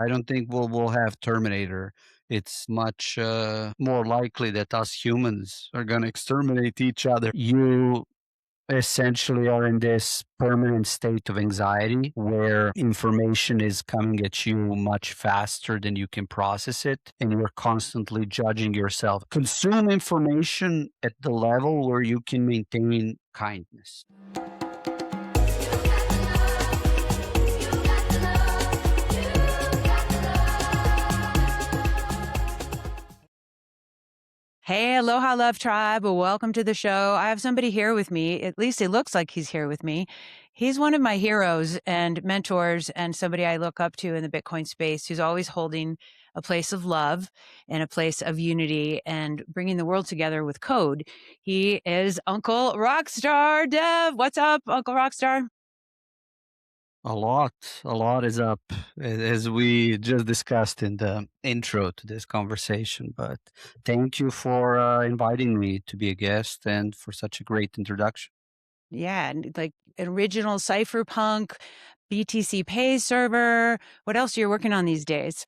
I don't think we'll have Terminator. It's much more likely that us humans are going to exterminate each other. You essentially are in this permanent state of anxiety where information is coming at you much faster than you can process it, and you're constantly judging yourself. Consume information at the level where you can maintain kindness. Hey, aloha, love tribe. Welcome to the show. I have somebody here with me. At least it looks like he's here with me. He's one of my heroes and mentors and somebody I look up to in the Bitcoin space who's always holding a place of love and a place of unity and bringing the world together with code. He is Uncle Rockstar Dev. What's up, Uncle Rockstar? A lot is up, as we just discussed in the intro to this conversation. But thank you for inviting me to be a guest and for such a great introduction. Yeah, and like original cypherpunk, BTCPay Server. What else are you working on these days?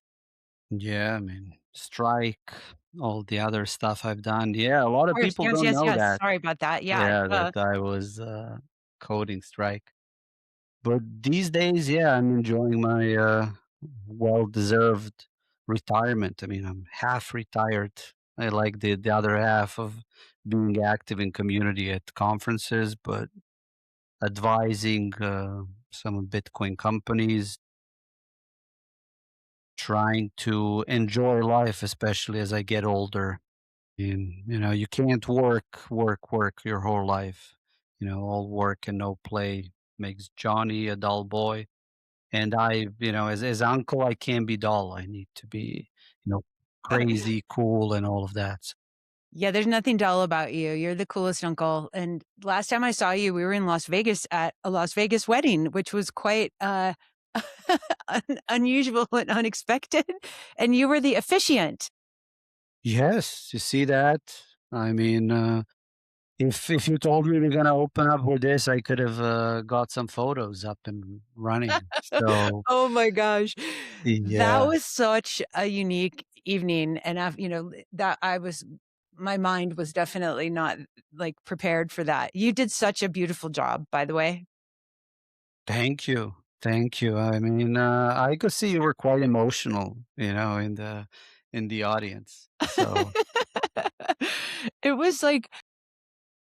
Yeah, I mean, Strike, all the other stuff I've done. Yeah, a lot of Course, people yes, don't yes, know yes. that. Sorry about that. Yeah, Yeah, that I was coding Strike. But these days, yeah, I'm enjoying my well-deserved retirement. I mean, I'm half retired. I like the other half of being active in community at conferences, but advising some Bitcoin companies, trying to enjoy life, especially as I get older. And you can't work your whole life. All work and no play makes Johnny a dull boy. And I, as uncle, I can't be dull. I need to be, you know, crazy, cool, and all of that. yeah, there's nothing dull about you. You're the coolest uncle. And last time I saw you, we were in Las Vegas at a Las Vegas wedding, which was quite unusual and unexpected. And you were the officiant. Yes, you see that. I mean, if you told me we're gonna open up with this, I could have got some photos up and running. So Oh my gosh. That yeah, was such a unique evening. And that my mind was definitely not like prepared for that. You did such a beautiful job, by the way. thank you, thank you. I mean, I could see you were quite emotional, in the audience. So It was like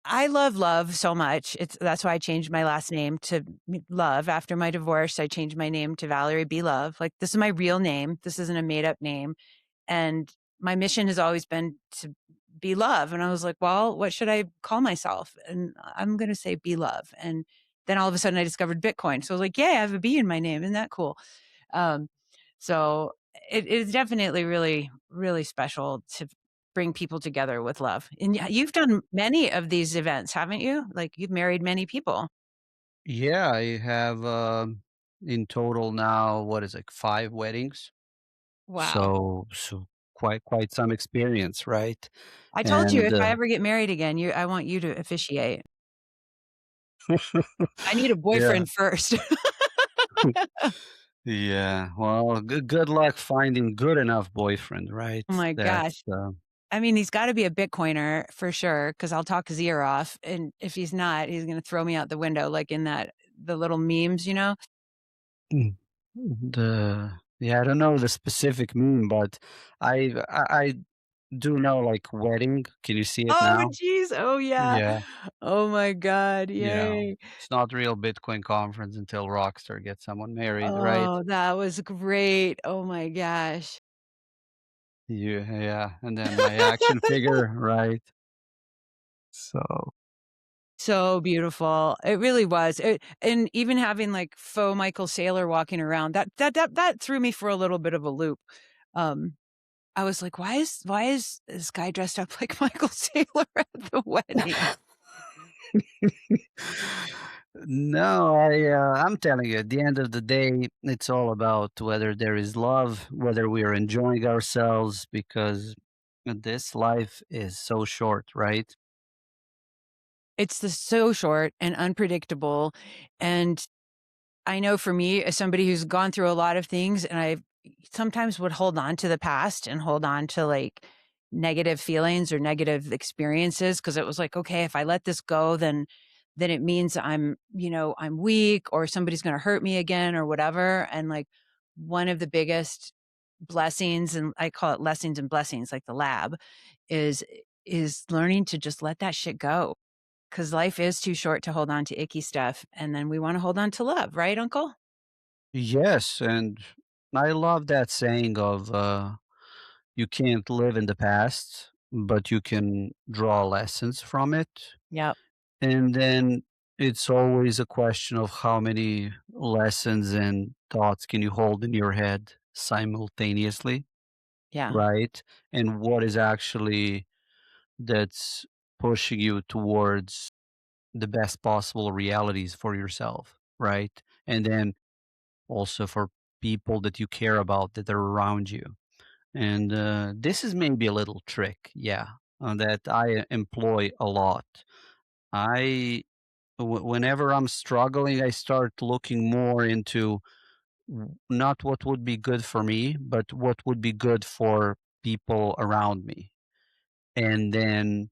I love love so much. That's why I changed my last name to Love. After my divorce, I changed my name to Valerie B. Love. Like this is my real name. This isn't a made up name. And my mission has always been to be love. And I was like, well, what should I call myself? And I'm going to say be love. And then all of a sudden I discovered Bitcoin. So I was like, yeah, I have a B in my name. Isn't that cool? Um, so it is definitely really, really special to bring people together with love. And you've done many of these events, haven't you? Like you've married many people. yeah, I have in total now what is like 5 weddings. Wow. So quite some experience, right? I told you And if I ever get married again, I want you to officiate. I need a yeah, boyfriend first. yeah. Well, good luck finding good enough boyfriend, right? Oh my That's gosh. I mean, he's gotta be a Bitcoiner for sure, because 'cause I'll talk his ear off, and if he's not, he's gonna throw me out the window like in the little memes, you know? mm, the yeah. I don't know the specific meme, but I do know like wedding. Can you see it Oh, now? jeez. Oh, yeah. Yeah. Oh my god. Yeah. Yay. It's not real Bitcoin conference until Rockstar gets someone married, right? Oh, that was great. Oh my gosh. Yeah, and then my action figure, right? So So beautiful. It really was. And even having, like, faux Michael Saylor walking around, that threw me for a little bit of a loop. Um I was like, why is this guy dressed up like Michael Saylor at the wedding? no, I'm telling you, at the end of the day, it's all about whether there is love, whether we are enjoying ourselves, because this life is so short, right? It's so short and unpredictable, and I know for me, as somebody who's gone through a lot of things and I've sometimes would hold on to the past and hold on to like negative feelings or negative experiences because it was like, okay, if I let this go, then it means I'm weak or somebody's going to hurt me again or whatever. And like one of the biggest blessings, and I call it lessons and blessings, like the lab, is is learning to just let that shit go. Because life is too short to hold on to icky stuff, and then we want to hold on to love, right, Uncle? Yes, and I love that saying of you can't live in the past, but you can draw lessons from it. Yep. And then it's always a question of how many lessons and thoughts can you hold in your head simultaneously, Yeah. right? And what is actually that's pushing you towards the best possible realities for yourself, right? And then also for people that you care about that are around you. And this is maybe a little trick, yeah, that I employ a lot. I whenever I'm struggling, I start looking more into not what would be good for me, but what would be good for people around me. And then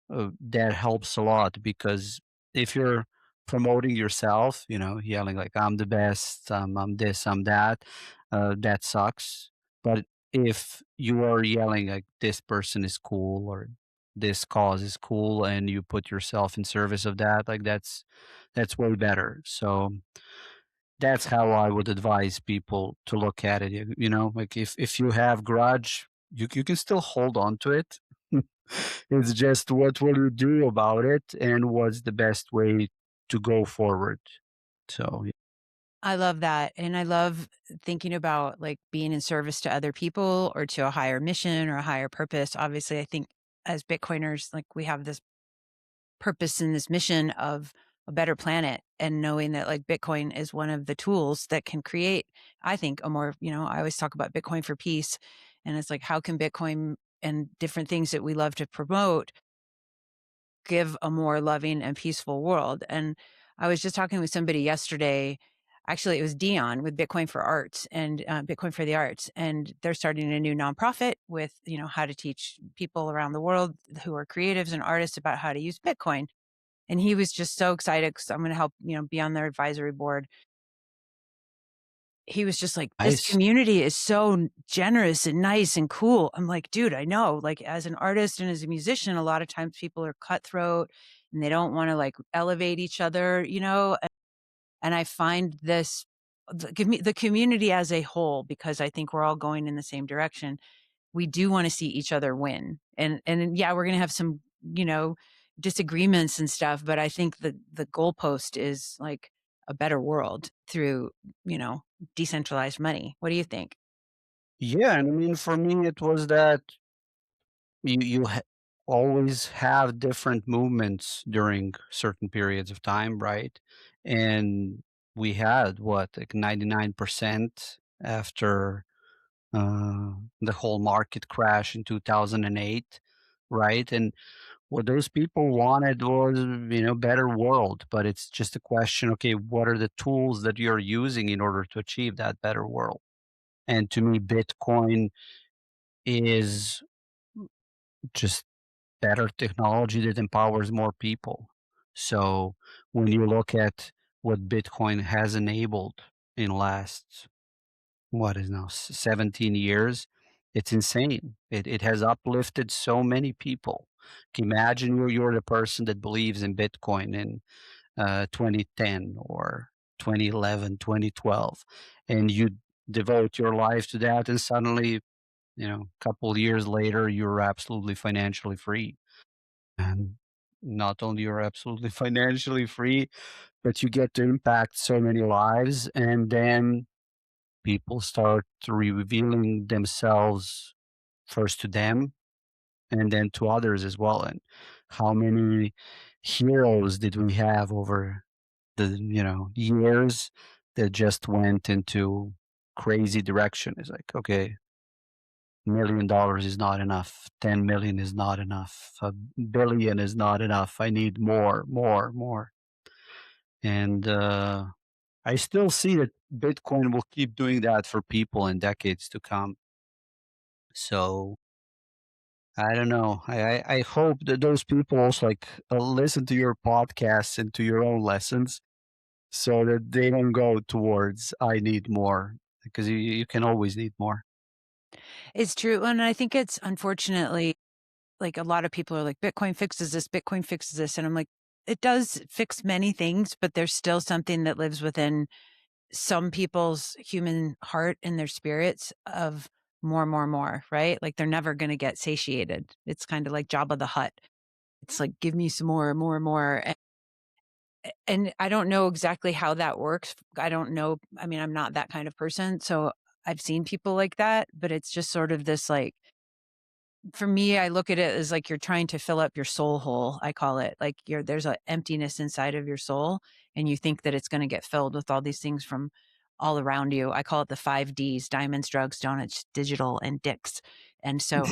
that helps a lot because if you're promoting yourself, yelling like I'm the best, I'm this, I'm that, that sucks. But if you are yelling like this person is cool or this cause is cool and you put yourself in service of that, like that's way better. So that's how I would advise people to look at it. Like if you have grudge, you can still hold on to it. It's just what will you do about it and what's the best way to go forward. So I love that, and I love thinking about, like, being in service to other people or to a higher mission or a higher purpose. Obviously, I think as Bitcoiners, like, we have this purpose and this mission of a better planet and knowing that, like, Bitcoin is one of the tools that can create, I think, a more I always talk about Bitcoin for peace, and it's like, how can Bitcoin and different things that we love to promote give a more loving and peaceful world. And I was just talking with somebody yesterday. Actually, it was Dion with Bitcoin for Arts and Bitcoin for the Arts, and they're starting a new nonprofit with how to teach people around the world who are creatives and artists about how to use Bitcoin. And he was just so excited because I'm going to help be on their advisory board. He was just like, "This nice. community is so generous and nice and cool." I'm like, "Dude, I know. Like, as an artist and as a musician, a lot of times people are cutthroat and they don't wanna, like, elevate each other, you know? And I find this the community as a whole, because I think we're all going in the same direction, we do wanna see each other win. And yeah, we're gonna have some, you know, disagreements and stuff, but I think the goalpost is, like, a better world through, you know, decentralized money. What do you think? Yeah, and I mean for me it was that always have different movements during certain periods of time, right? And we had what like 99% after the whole market crash in 2008, right? And what those people wanted was, better world. But it's just a question, okay, what are the tools that you're using in order to achieve that better world? And to me, Bitcoin is just better technology that empowers more people. So when you look at what Bitcoin has enabled in last what is now 17 years, it's insane. It has uplifted so many people. Can you imagine you're the person that believes in Bitcoin in 2010 or 2011, 2012, and you devote your life to that, and suddenly, a couple years later, you're absolutely financially free. And not only you're absolutely financially free, but you get to impact so many lives, and then people start revealing themselves first to them and then to others as well. And how many heroes did we have over the years that just went into crazy direction? It's like, okay, $1 million is not enough, 10 million is not enough, a billion is not enough, I need more, more, more. And I still see that Bitcoin will keep doing that for people in decades to come. So I don't know. I hope that those people also like listen to your podcasts and to your own lessons so that they don't go towards I need more because you can always need more. It's true, and I think it's unfortunately, like, a lot of people are like, Bitcoin fixes this," and I'm like, it does fix many things, but there's still something that lives within some people's human heart and their spirits of more, more, more, right? Like, they're never gonna get satiated. It's kinda like Jabba the Hutt. It's like, "Give me some more, more," and I don't know exactly how that works. I don't know, I mean, I'm not that kind of person, so I've seen people like that, but it's just sort of this, like, for me, I look at it as like you're trying to fill up your soul hole, I call it. Like there's an emptiness inside of your soul, and you think that it's gonna get filled with all these things from all around you. I call it the 5 Ds: diamonds, drugs, donuts, digital, and dicks. And so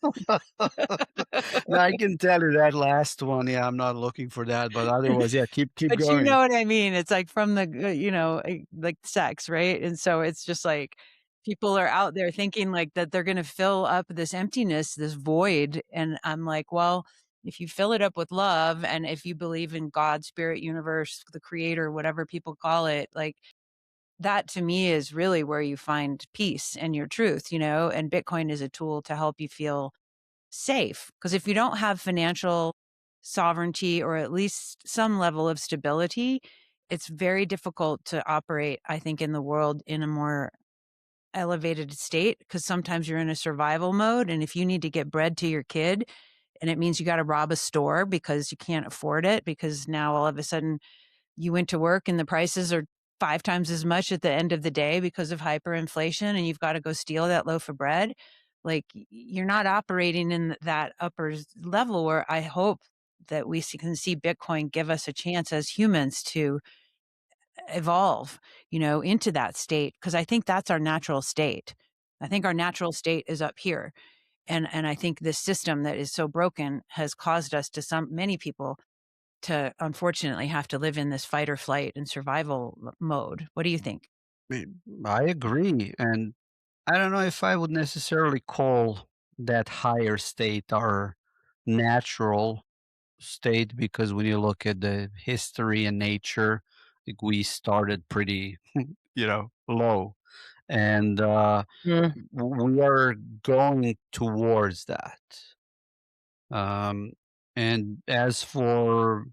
Now I can tell you that last one. Yeah, I'm not looking for that, but otherwise, yeah, keep but you know going. what I mean? It's like from the, like sex, right? And so it's just like people are out there thinking like that they're gonna fill up this emptiness, this void, and I'm like, well, if you fill it up with love, and if you believe in God, spirit, universe, the creator, whatever people call it, like, that to me is really where you find peace and your truth, and Bitcoin is a tool to help you feel safe. Because if you don't have financial sovereignty or at least some level of stability, it's very difficult to operate, I think, in the world in a more elevated state. Because sometimes you're in a survival mode. And if you need to get bread to your kid, and it means you got to rob a store because you can't afford it, because now all of a sudden you went to work and the prices are 5 times as much at the end of the day because of hyperinflation, and you've gotta go steal that loaf of bread. Like, you're not operating in that upper level where I hope that we can see Bitcoin give us a chance as humans to evolve, into that state, because I think that's our natural state. I think our natural state is up here, and I think this system that is so broken has caused us to many people to unfortunately have to live in this fight or flight and survival mode. What do you think? I I agree, and I don't know if I would necessarily call that higher state our natural state because when you look at the history and nature, like we started pretty, low, and we are going towards that. And as for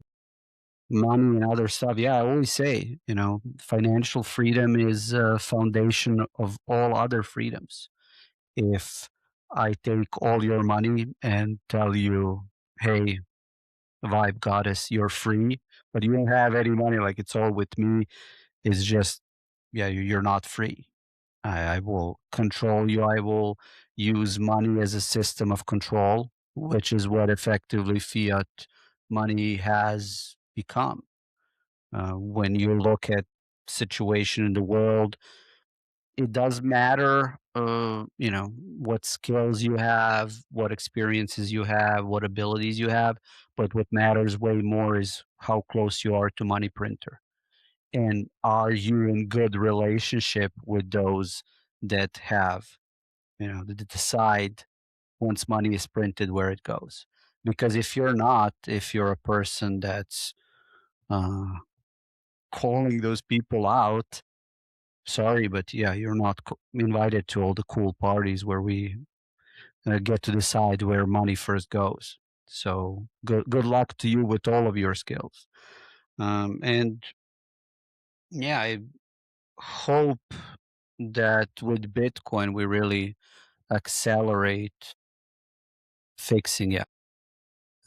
money and other stuff, yeah, I always say, financial freedom is a foundation of all other freedoms. If I take all your money and tell you, hey, vibe goddess, you're free, but you don't have any money, like it's all with me, is just, yeah, you're not free. I will control you. I will use money as a system of control, which is what effectively fiat money has become. When you look at situation in the world, it does matter, what skills you have, what experiences you have, what abilities you have, but what matters way more is how close you are to money printer. And are you in good relationship with those that have, that decide once money is printed where it goes? Because if you're not, if you're a person that's uh, calling those people out, sorry, but yeah, you're not invited to all the cool parties where we get to decide where money first goes. So good luck to you with all of your skills. And yeah, I hope that with Bitcoin we really accelerate fixing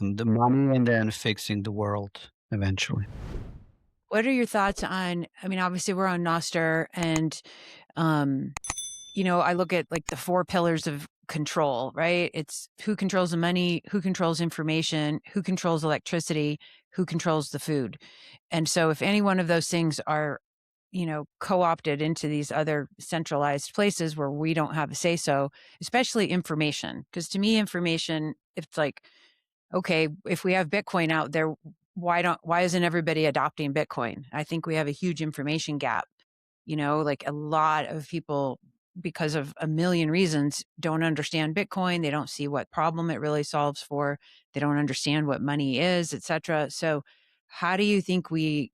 the money and then fixing the world eventually. What are your thoughts on, I mean, obviously we're on Nostr, and um I look at like the 4 pillars of control, right? It's who controls the money, who controls information, who controls electricity, who controls the food. And so if any one of those things are, co-opted into these other centralized places where we don't have a say so, especially information, because to me information, it's like, okay, if we have Bitcoin out there, why isn't everybody adopting Bitcoin? I think we have a huge information gap. Like a lot of people, because of a million reasons, don't understand Bitcoin. They don't see what problem it really solves for. They don't understand what money is, etc. So how do you think we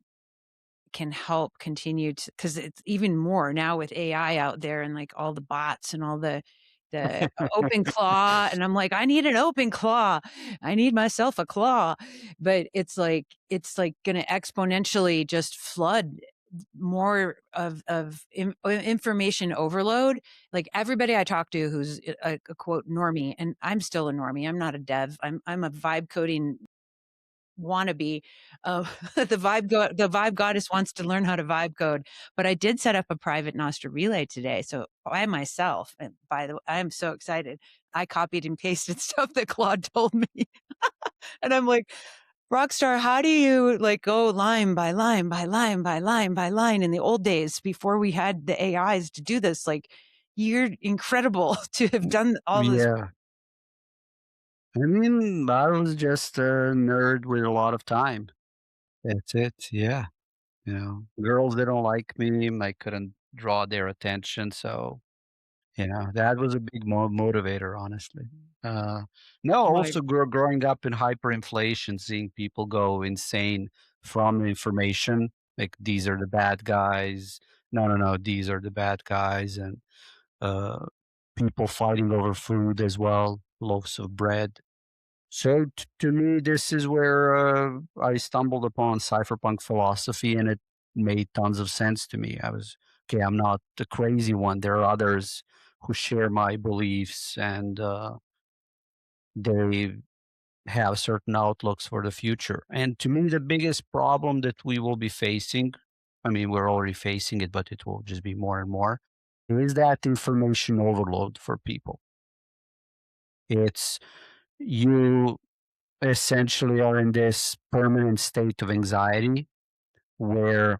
can help continue to, because it's even more now with AI out there and like all the bots and all the open claw, and I'm like, I need an open claw. I need myself a claw. But it's like going to exponentially just flood more of information overload. Like everybody I talk to who's a quote normie, and I'm still a normie. I'm not a dev. I'm a vibe coding wannabe. The vibe goddess wants to learn how to vibe code, but I did set up a private Nostr relay today, so by myself. And by the way, I am so excited. I copied and pasted stuff that Claude told me, and I'm like, Rockstar, how do you like go line by line by line by line by line in the old days before we had the AIs to do this? Like, you're incredible to have done all this. Yeah. I mean, I was just a nerd with a lot of time. That's it. Yeah. Girls didn't like me. I couldn't draw their attention. So, that was a big motivator, honestly. Uh, no, My also growing up in hyperinflation, seeing people go insane from information, like these are the bad guys. No, no, no, these are the bad guys. And uh, people fighting over food as well, loaves of bread. So to me, this is where I stumbled upon cypherpunk philosophy, and it made tons of sense to me. I was okay. I'm not the crazy one. There are others who share my beliefs, and they have certain outlooks for the future. And to me, the biggest problem that we will be facing, I mean, we're already facing it, but it will just be more and more, is that information overload for people. It's you essentially are in this permanent state of anxiety where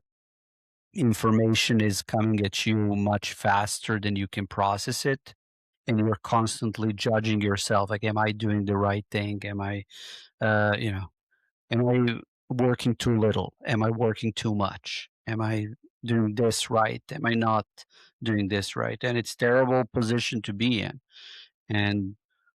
information is coming at you much faster than you can process it. And you're constantly judging yourself. Like, am I doing the right thing? Uh, you know, am I working too little? Am I working too much? Am I doing this right? Am I not doing this right? And it's terrible position to be in. And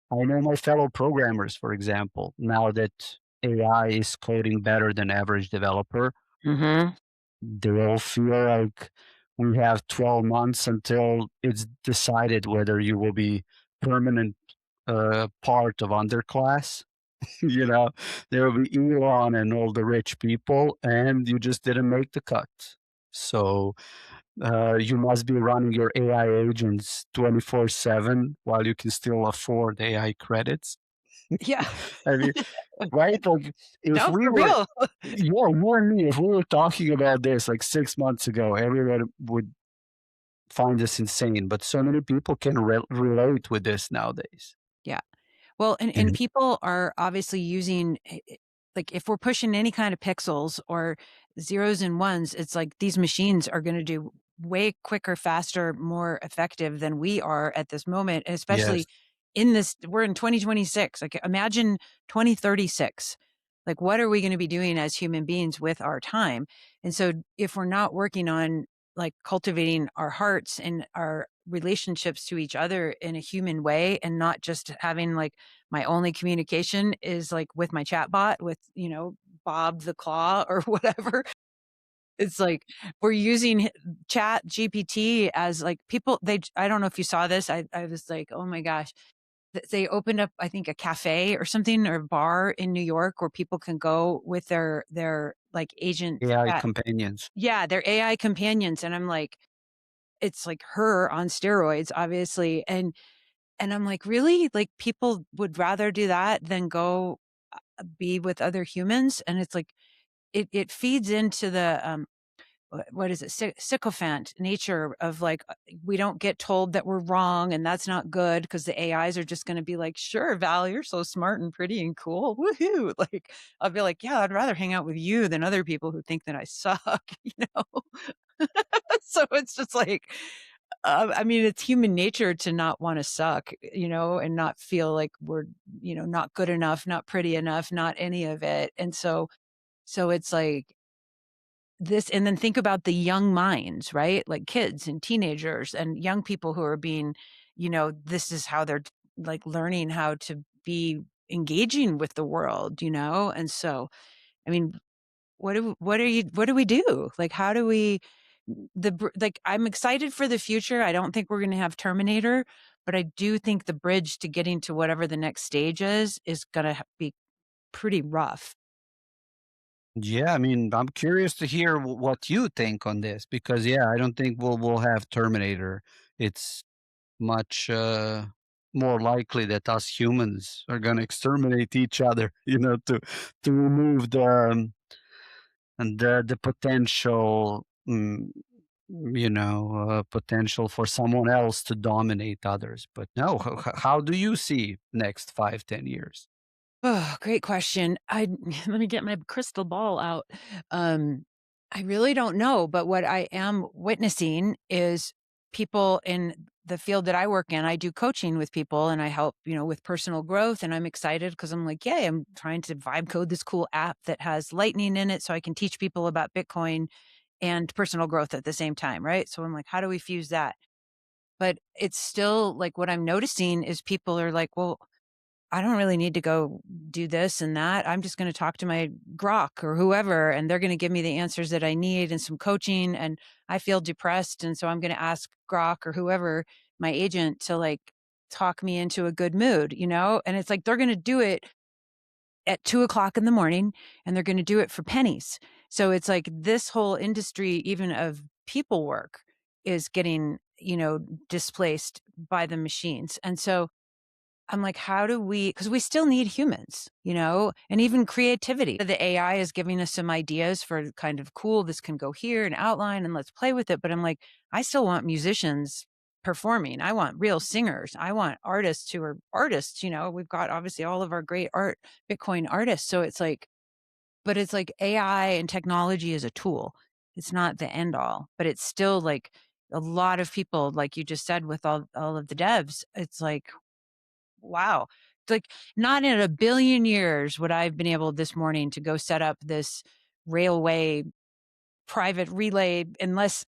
I know my fellow programmers, for example, now that AI is coding better than average developer, Mhm. they all feel like we have 12 months until it's decided whether you will be permanent part of underclass. There will be Elon and all the rich people, and you just didn't make the cut. So you must be running your AI agents 24/7 while you can still afford AI credits. Yeah. I mean, right? Like, if No, we for were, real. yeah, you and me, if we were talking about this like 6 months ago, everyone would find this insane. But so many people can relate with this nowadays. Yeah. Well, and And people are obviously using like if we're pushing any kind of pixels or zeros and ones, it's like these machines are going to do way quicker, faster, more effective than we are at this moment, and yes, especially in this we're in 2026. Like imagine 2036. Like what are we going to be doing as human beings with our time? And so if we're not working on like cultivating our hearts and our relationships to each other in a human way and not just having like my only communication is like with my chat bot with, Bob the Claw or whatever. It's like we're using chat GPT as like people I don't know if you saw this. I was like, oh my gosh. They opened up, I think, a cafe or something or a bar in New York where people can go with their like agent AI chat. companions. Yeah, their AI companions. And I'm like, it's like her on steroids, obviously. And I'm like, "Really? Like, people would rather do that than go, be with other humans?" And it's like, it feeds into the, what is it? Sycophant nature of like, we don't get told that we're wrong, and that's not good because the AIs are just gonna be like, "Sure, Val, you're so smart and pretty and cool. Woohoo." Like, I'll be like, "Yeah, I'd rather hang out with you than other people who think that I suck," you know? So it's just like, I mean, it's human nature to not want to suck, and not feel like we're, not good enough, not pretty enough, not any of it. And so So it's like this, and then think about the young minds, right? Like kids and teenagers and young people who are being, this is how they're like learning how to be engaging with the world, And so, I mean, what do we do? Like, how do we, like, I'm excited for the future. I don't think we're going to have Terminator, but I do think the bridge to getting to whatever the next stage is going to be pretty rough. Yeah, I mean, I'm curious to hear what you think on this because yeah, I don't think we'll have Terminator. It's much more likely that us humans are going to exterminate each other, to remove the potential, potential for someone else to dominate others. But no, how do you see next 5, 10 years? Oh, great question. I let me get my crystal ball out. Um, I really don't know, but what I am witnessing is people in the field that I work in. I do coaching with people and I help, with personal growth. And I'm excited because I'm like, yay, I'm trying to vibe code this cool app that has lightning in it so I can teach people about Bitcoin and personal growth at the same time. Right. So I'm like, how do we fuse that? But it's still like what I'm noticing is people are like, well, I don't really need to go do this and that. I'm just going to talk to my grok or whoever, and they're going to give me the answers that I need and some coaching. And I feel depressed. And so I'm going to ask grok or whoever, my agent, to like talk me into a good mood. And it's like they're going to do it at 2 o'clock in the morning and they're going to do it for pennies. So it's like this whole industry, even of people work, is getting, displaced by the machines. And so I'm like, how do we, because we still need humans, and even creativity. The AI is giving us some ideas for kind of cool, this can go here and outline and let's play with it. But I'm like, I still want musicians performing. I want real singers. I want artists who are artists. We've got obviously all of our great art, Bitcoin artists. So it's like, but it's like AI and technology is a tool. It's not the end all, but it's still like a lot of people, like you just said, with all of the devs, it's like, wow. It's like, not in a billion years would I have been able this morning to go set up this railway private relay unless,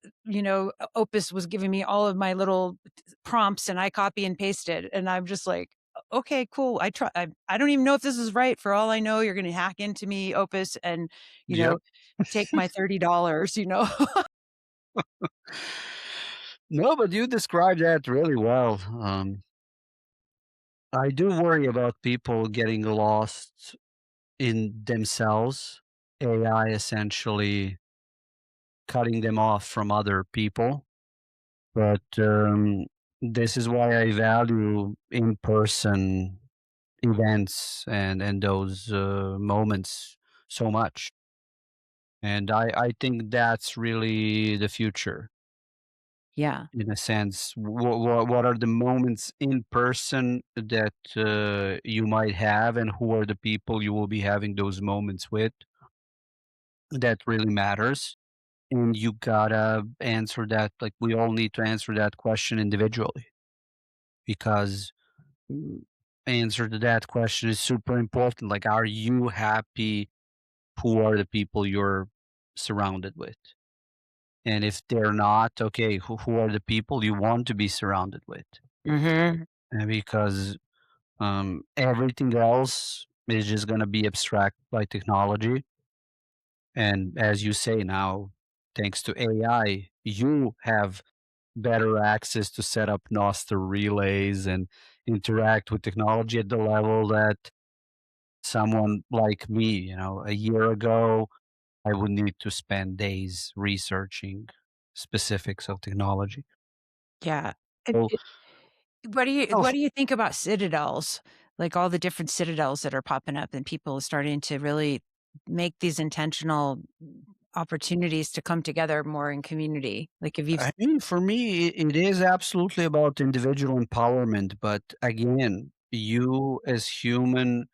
Opus was giving me all of my little prompts and I copy and pasted. And I'm just like, okay, cool. I don't even know if this is right. For all I know, you're going to hack into me, Opus, and, you Yep. know, take my $30. No, but you described that really well. I do worry about people getting lost in themselves, AI essentially cutting them off from other people. But this is why I value in person events and those moments so much. And I think that's really the future Yeah. in a sense. What are the moments in person that you might have, and who are the people you will be having those moments with? That really matters. And you gotta answer that, like, we all need to answer that question individually because mm, answer to that question is super important. Like, are you happy? Who are the people you're surrounded with? And if they're not, okay, who are the people you want to be surrounded with? Hmm. Because everything else is just going to be abstract by technology. And as you say now, thanks to AI, you have better access to set up Noster relays and interact with technology at the level that someone like me, a year ago, I would need to spend days researching specifics of technology. Yeah. So, What oh, do you think about Citadels? Like all the different Citadels that are popping up and people are starting to really make these intentional opportunities to come together more in community. Like if you've I mean, for me, it is absolutely about individual empowerment. But again, you as human,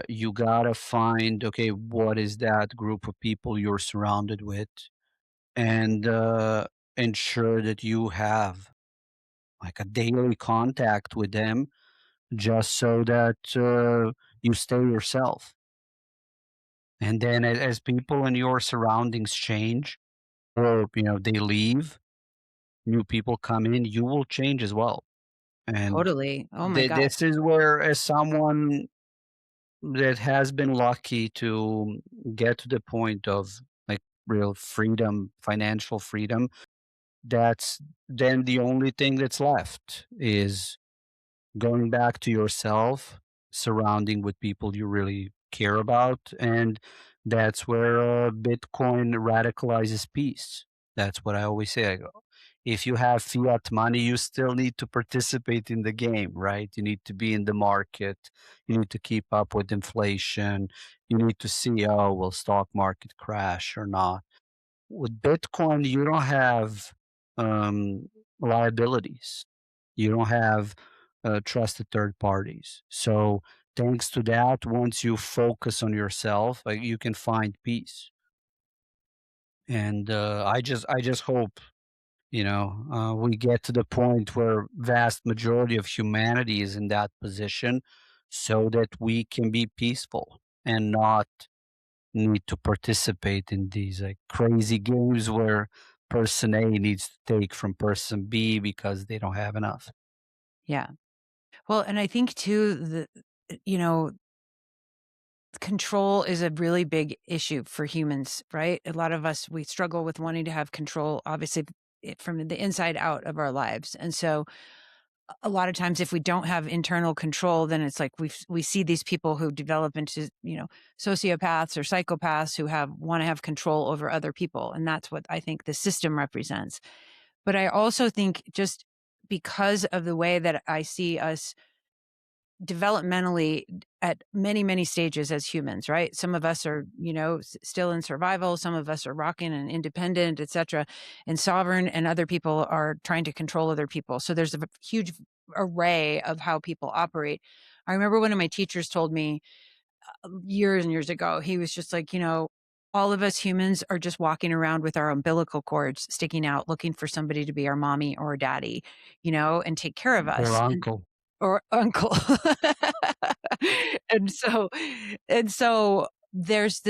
you gotta find, okay, what is that group of people you're surrounded with, and ensure that you have like a daily contact with them, just so that you stay yourself. And then as people in your surroundings change or, they leave, new people come in, you will change as well. And Totally. Oh my god. this is where, as someone that has been lucky to get to the point of like real freedom, financial freedom, that's then the only thing that's left is going back to yourself, surrounding with people you really care about, and that's where Bitcoin radicalizes peace. That's what I always say. I go, if you have fiat money, you still need to participate in the game, right? You need to be in the market. You need to keep up with inflation. You need to see, oh, will stock market crash or not? With Bitcoin, you don't have liabilities. You don't have trusted third parties. So thanks to that, once you focus on yourself, like you can find peace. And I just hope we get to the point where vast majority of humanity is in that position, so that we can be peaceful and not need to participate in these like crazy games where person A needs to take from person B because they don't have enough. Yeah. Well, and I think too that you know, control is a really big issue for humans, right? A lot of us we struggle with wanting to have control, obviously, from the inside out of our lives, and so a lot of times if we don't have internal control, then it's like we see these people who develop into sociopaths or psychopaths who have want to have control over other people, and that's what I think the system represents. But I also think just because of the way that I see us developmentally at many many stages as humans, right? Some of us are still in survival, some of us are rocking and independent, etc., and sovereign, and other people are trying to control other people. So there's a huge array of how people operate. I remember one of my teachers told me years and years ago, he was just like, all of us humans are just walking around with our umbilical cords sticking out looking for somebody to be our mommy or daddy, and take care of Or us. uncle. Or uncle. And so there's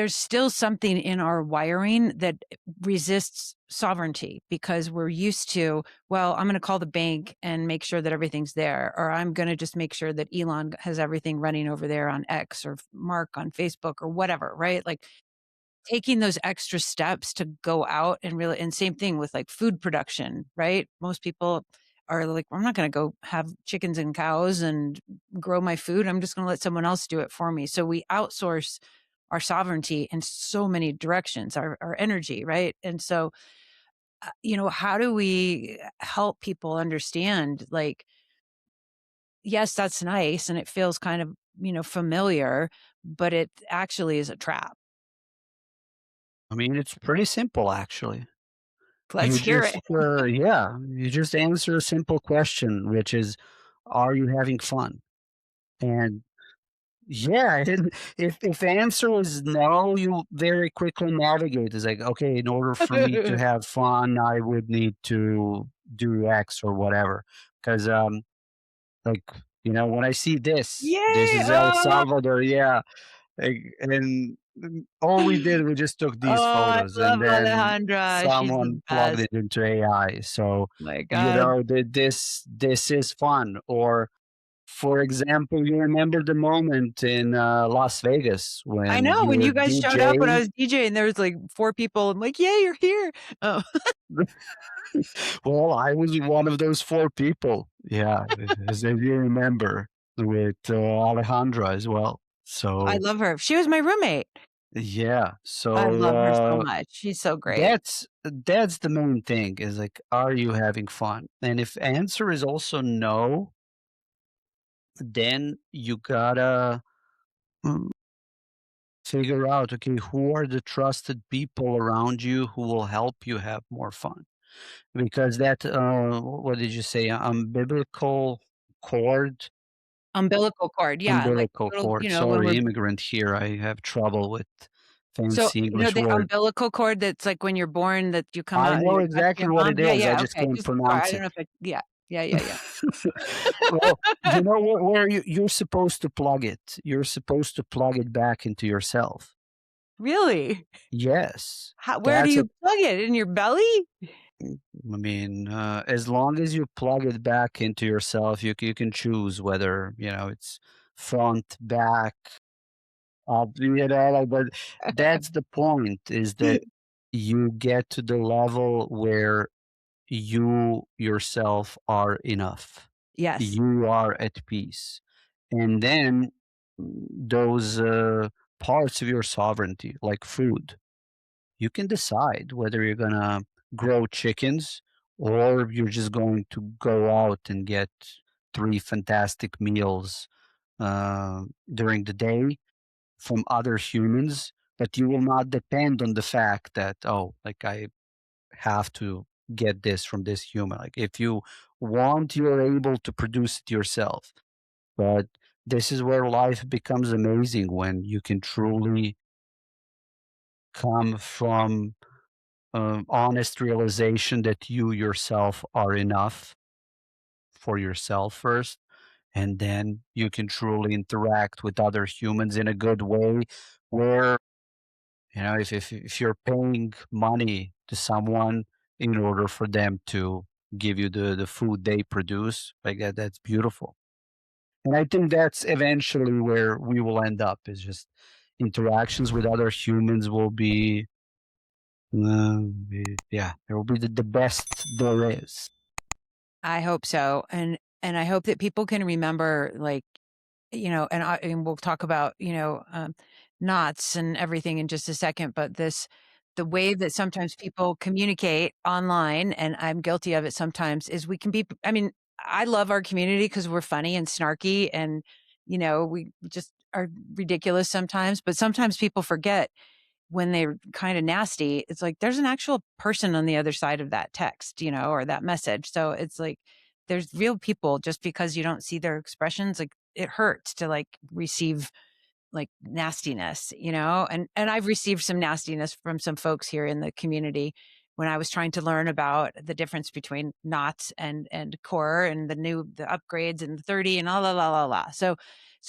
still something in our wiring that resists sovereignty because we're used to, well, I'm gonna call the bank and make sure that everything's there, or I'm gonna just make sure that Elon has everything running over there on X or Mark on Facebook or whatever, right? Like taking those extra steps to go out and really, and same thing with like food production, right? Most people are like, I'm not going to go have chickens and cows and grow my food. I'm just going to let someone else do it for me. So we outsource our sovereignty in so many directions, our energy, right? And so, how do we help people understand, like, yes, that's nice and it feels kind of, familiar, but it actually is a trap. I mean, it's pretty simple actually. Let's hear it. You just answer a simple question, which is, are you having fun? And yeah, and if the answer is no, you very quickly navigate. It's like, okay, in order for me to have fun, I would need to do X or whatever. Because like, when I see this Yay! is El Oh, Salvador, yeah. And all we did, we just took these oh, I photos and love then Alejandra. She's the someone plugged best. it into AI. So, My god. this is fun. Or for example, you remember the moment in Las Vegas I when know you when were you guys showed up when I DJing? was DJing, there was like 4 people. I'm like, "Yay, you're here." Oh, Well, I was one of those 4 people. Yeah, as if you remember, with Alejandra as well. I So love her. She was my roommate. yeah, I so love her so much. She's so great. that's the main thing is like, are you having fun? And if answer is also no, then you gotta mm, figure out, okay, who are the trusted people around you who will help you have more fun? Because that, what did you say? Biblical cord, Umbilical cord, yeah, like umbilical little, cord. when Sorry, we're immigrant here. I have trouble with so, fancy English the word. umbilical cord that's like when you're born that you come I out and know you're attached to exactly your what mom? it Yeah, is. I yeah, just okay, can't just sorry, I pronounce don't it. know if I yeah. Yeah, yeah, yeah. Well, you know where you're supposed to plug it. You're supposed to plug it back into yourself. Really? Yes, How where do that's a you plug it? In your belly? I mean, as long as you plug it back into yourself, you can choose whether, you know, it's front, back, up, you know, like, but that's the point, is that you get to the level where you yourself are enough. Yes. You are at peace. And then those parts of your sovereignty, like food, you can decide whether you're gonna grow chickens or you're just going to go out and get three fantastic meals during the day from other humans, but you will not depend on the fact that, oh, like I have to get this from this human. Like if you want, you're able to produce it yourself. But this is where life becomes amazing, when you can truly come from honest realization that you yourself are enough for yourself first, and then you can truly interact with other humans in a good way, where, you know, if you're paying money to someone in order for them to give you the food they produce, like that's beautiful. And I think that's eventually where we will end up, is just interactions with other humans will be, yeah, it will be the best there is. I hope so, and I hope that people can remember, like, and we'll talk about, knots and everything in just a second, but the way that sometimes people communicate online, and I'm guilty of it sometimes, is we can be I mean, I love our community because 'cause we're funny and snarky and, we just are ridiculous sometimes, but sometimes people forget when they're kinda nasty, it's like there's an actual person on the other side of that text, or that message. So it's like there's real people just because you don't see their expressions, like, it hurts to, like, receive like nastiness, and I've received some nastiness from some folks here in the community when I was trying to learn about the difference between knots and core and the upgrades and the 30 and all la la la la. So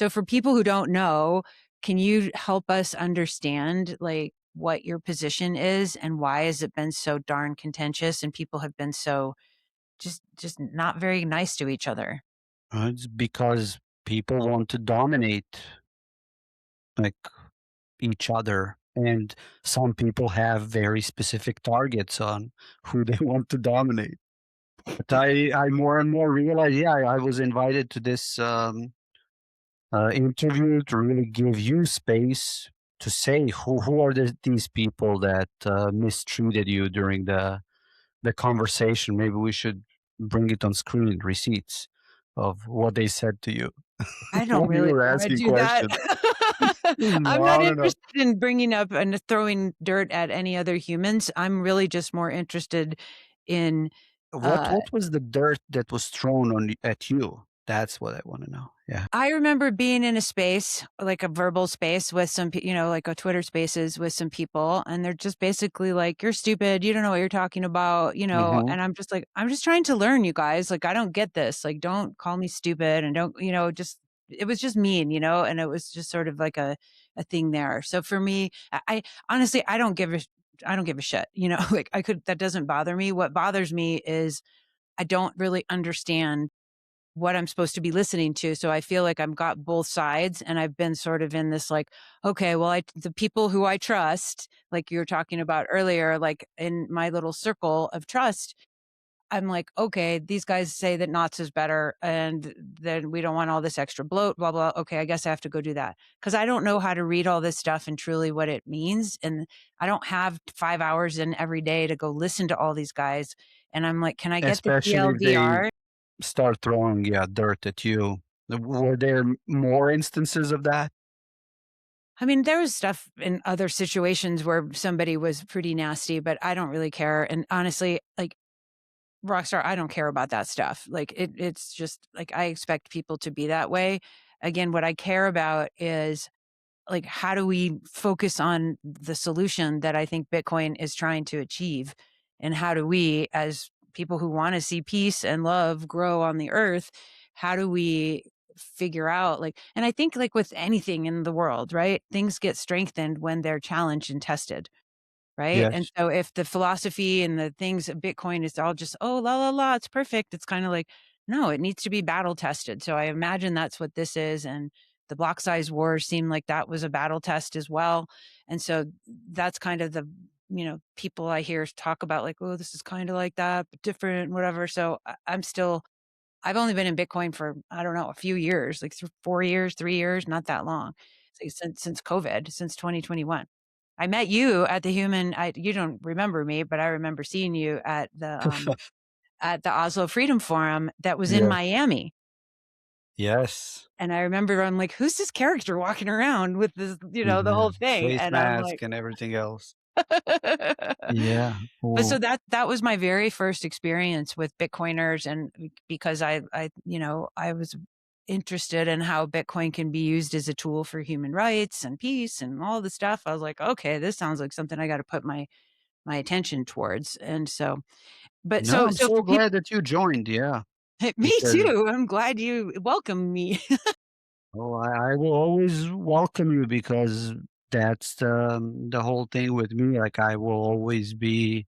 for people who don't know, can you help us understand like what your position is and why has it been so darn contentious and people have been so just not very nice to each other? It's because people want to dominate, like, each other, and some people have very specific targets on who they want to dominate. But I more and more realize, yeah, I was invited to this interview to really give you space to say who are these people that mistreated you during the conversation. Maybe we should bring it on screen, receipts of what they said to you I don't when you really were wanna asking do that. questions. I'm not No, no, no. interested in bringing up and throwing dirt at any other humans. I'm really just more interested in, uh What was the dirt that was thrown at you? That's what I want to know. Yeah. I remember being in a space, like a verbal space with some like a Twitter Spaces with some people, and they're just basically like, "You're stupid, you don't know what you're talking about," Hmm. and I'm just like, "I'm just trying to learn, you guys, like, I don't get this, like, don't call me stupid and don't," just it was just mean, and it was just sort of like a thing there. So for me, I honestly, I don't give a shit, like, that doesn't bother me. What bothers me is I don't really understand what I'm supposed to be listening to. So I feel like I've got both sides and I've been sort of in this like, okay, well, the people who I trust, like you were talking about earlier, like in my little circle of trust, I'm like, okay, these guys say that Knott's is better and then we don't want all this extra bloat, blah, blah. Okay, I guess I have to go do that. Cause I don't know how to read all this stuff and truly what it means. And I don't have 5 hours in every day to go listen to all these guys. And I'm like, can I get the Especially if they TLDR? start throwing, yeah, dirt at you. Were there more instances of that? I mean, there was stuff in other situations where somebody was pretty nasty, but I don't really care. And honestly, like Rockstar, I don't care about that stuff. Like it's just like I expect people to be that way. Again, what I care about is like how do we focus on the solution that I think Bitcoin is trying to achieve? And how do we as people who want to see peace and love grow on the earth, how do we figure out like, and I think like with anything in the world, right? Things get strengthened when they're challenged and tested. Right? And Yes. so if the philosophy and the things of Bitcoin is all just, "Oh, la, la, la, it's perfect," it's kinda like, no, it needs to be battle tested. So I imagine that's what this is, and the block size wars seemed like that was a battle test as well. And so that's kind of the, people I hear talk about like, "Oh, this is kinda like that, but different, whatever." So I've only been in Bitcoin for, I don't know, a few years, like 4 years, 3 years, not that long. So since COVID, since 2021. I met you at the you don't remember me, but I remember seeing you at the Oslo Freedom Forum that was in Yeah. Miami. Yes. And I remember I'm like, "Who's this character walking around with this," the Yeah. whole thing, Face and I'm like mask and everything else. But Yeah. so Well, that was my very first experience with Bitcoiners, and because I was interested in how Bitcoin can be used as a tool for human rights and peace and all the stuff. I was like, "Okay, this sounds like something I gotta put my attention towards." And so but no, I'm so so for people glad that you joined. Yeah. Me Because too, I'm glad you welcomed me. oh, I will always welcome you because that's the whole thing with me. Like I will always be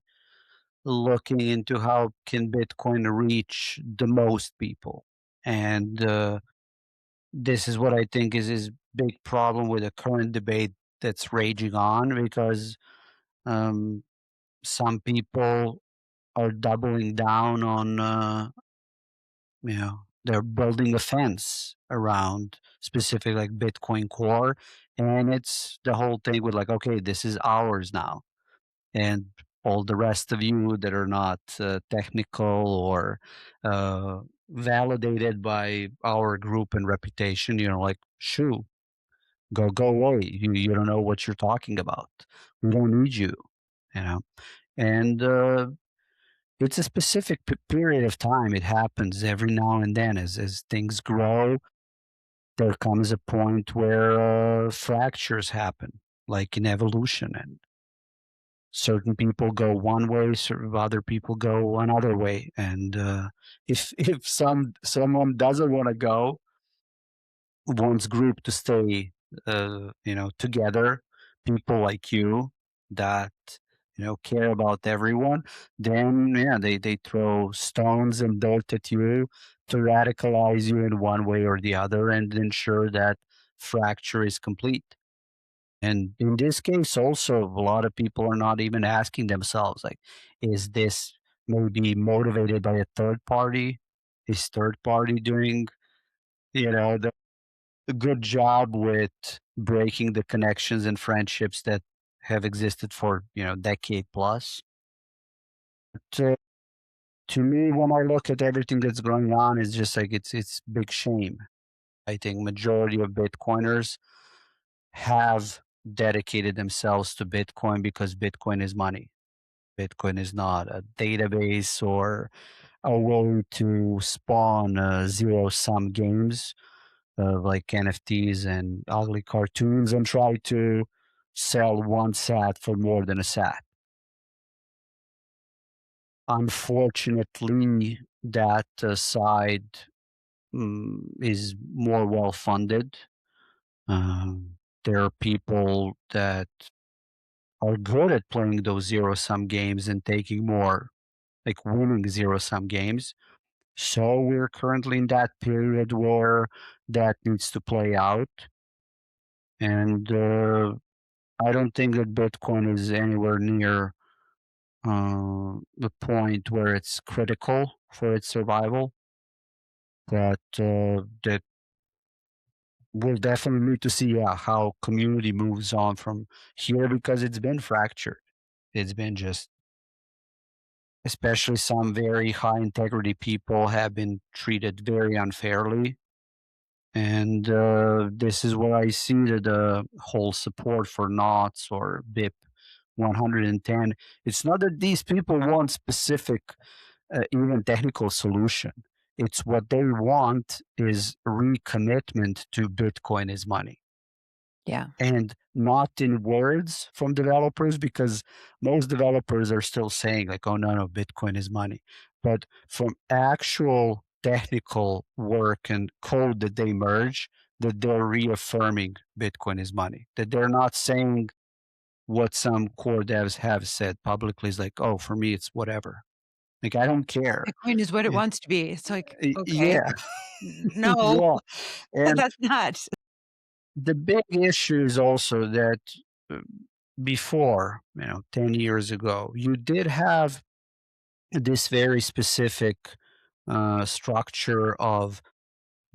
looking into how can Bitcoin reach the most people. And this is what I think is his big problem with the current debate that's raging on because um, some people are doubling down on they're building a fence around specific like Bitcoin Core, and it's the whole thing with like, okay, this is ours now, and all the rest of you that are not technical or validated by our group and reputation, like, shoo, go away. You don't know what you're talking about. We don't need you, you know. And it's a specific period of time. It happens every now and then as things grow. There comes a point where fractures happen, like in evolution, and certain people go one way, certain other people go another way. And if someone doesn't want to go, wants group to stay, together, people like you that care about everyone, then yeah, they throw stones and dirt at you to radicalize you in one way or the other and ensure that fracture is complete. And in this case, also, a lot of people are not even asking themselves, like, is this maybe motivated by a third party? Is third party doing, the a good job with breaking the connections and friendships that have existed for, decade plus? But, to me, when I look at everything that's going on, it's just like it's big shame. I think majority of Bitcoiners have dedicated themselves to Bitcoin because Bitcoin is money. Bitcoin is not a database or a way to spawn zero sum games like NFTs and ugly cartoons and try to sell one sat for more than a sat. Unfortunately, that side is more well funded. There are people that are good at playing those zero sum games and taking more, like winning zero sum games. So we're currently in that period where that needs to play out. And I don't think that Bitcoin is anywhere near the point where it's critical for its survival. That we'll definitely need to see how community moves on from here because it's been fractured. It's been just, especially some very high integrity people have been treated very unfairly. And this is where I see that the whole support for knots or BIP 110. It's not that these people want specific, even technical solution. It's what they want is recommitment to Bitcoin as money. Yeah. and not in words from developers, because most developers are still saying like, oh, no, Bitcoin is money. But from actual technical work and code that they merge, that they're reaffirming Bitcoin is money, that they're not saying what some core devs have said publicly is like, oh, for me, it's whatever. Like, I don't care. Bitcoin is what it Yeah. wants to be. It's like, okay, Yeah. no, Yeah. And that's not. the big issue is also that uh, before, 10 years ago, you did have this very specific structure of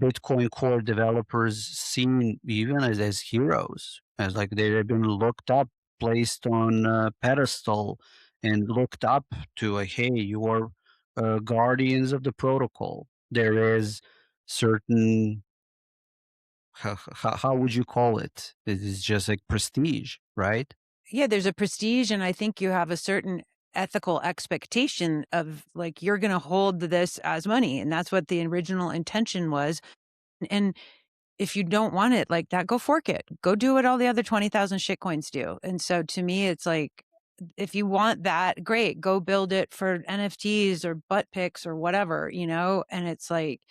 Bitcoin core developers seen even as heroes, as like they've been looked up, placed on a pedestal, and looked up to, like, hey, you are guardians of the protocol. There is certain, how would you call it? It is just like prestige, right? Yeah, there's a prestige, and I think you have a certain ethical expectation of like you're going to hold this as money, and that's what the original intention was. And if you don't want it like that, go fork it. Go do what all the other 20,000 shitcoins do. And so to me, it's like, if you want that, great, go build it for NFTs or butt pics or whatever, And it's like,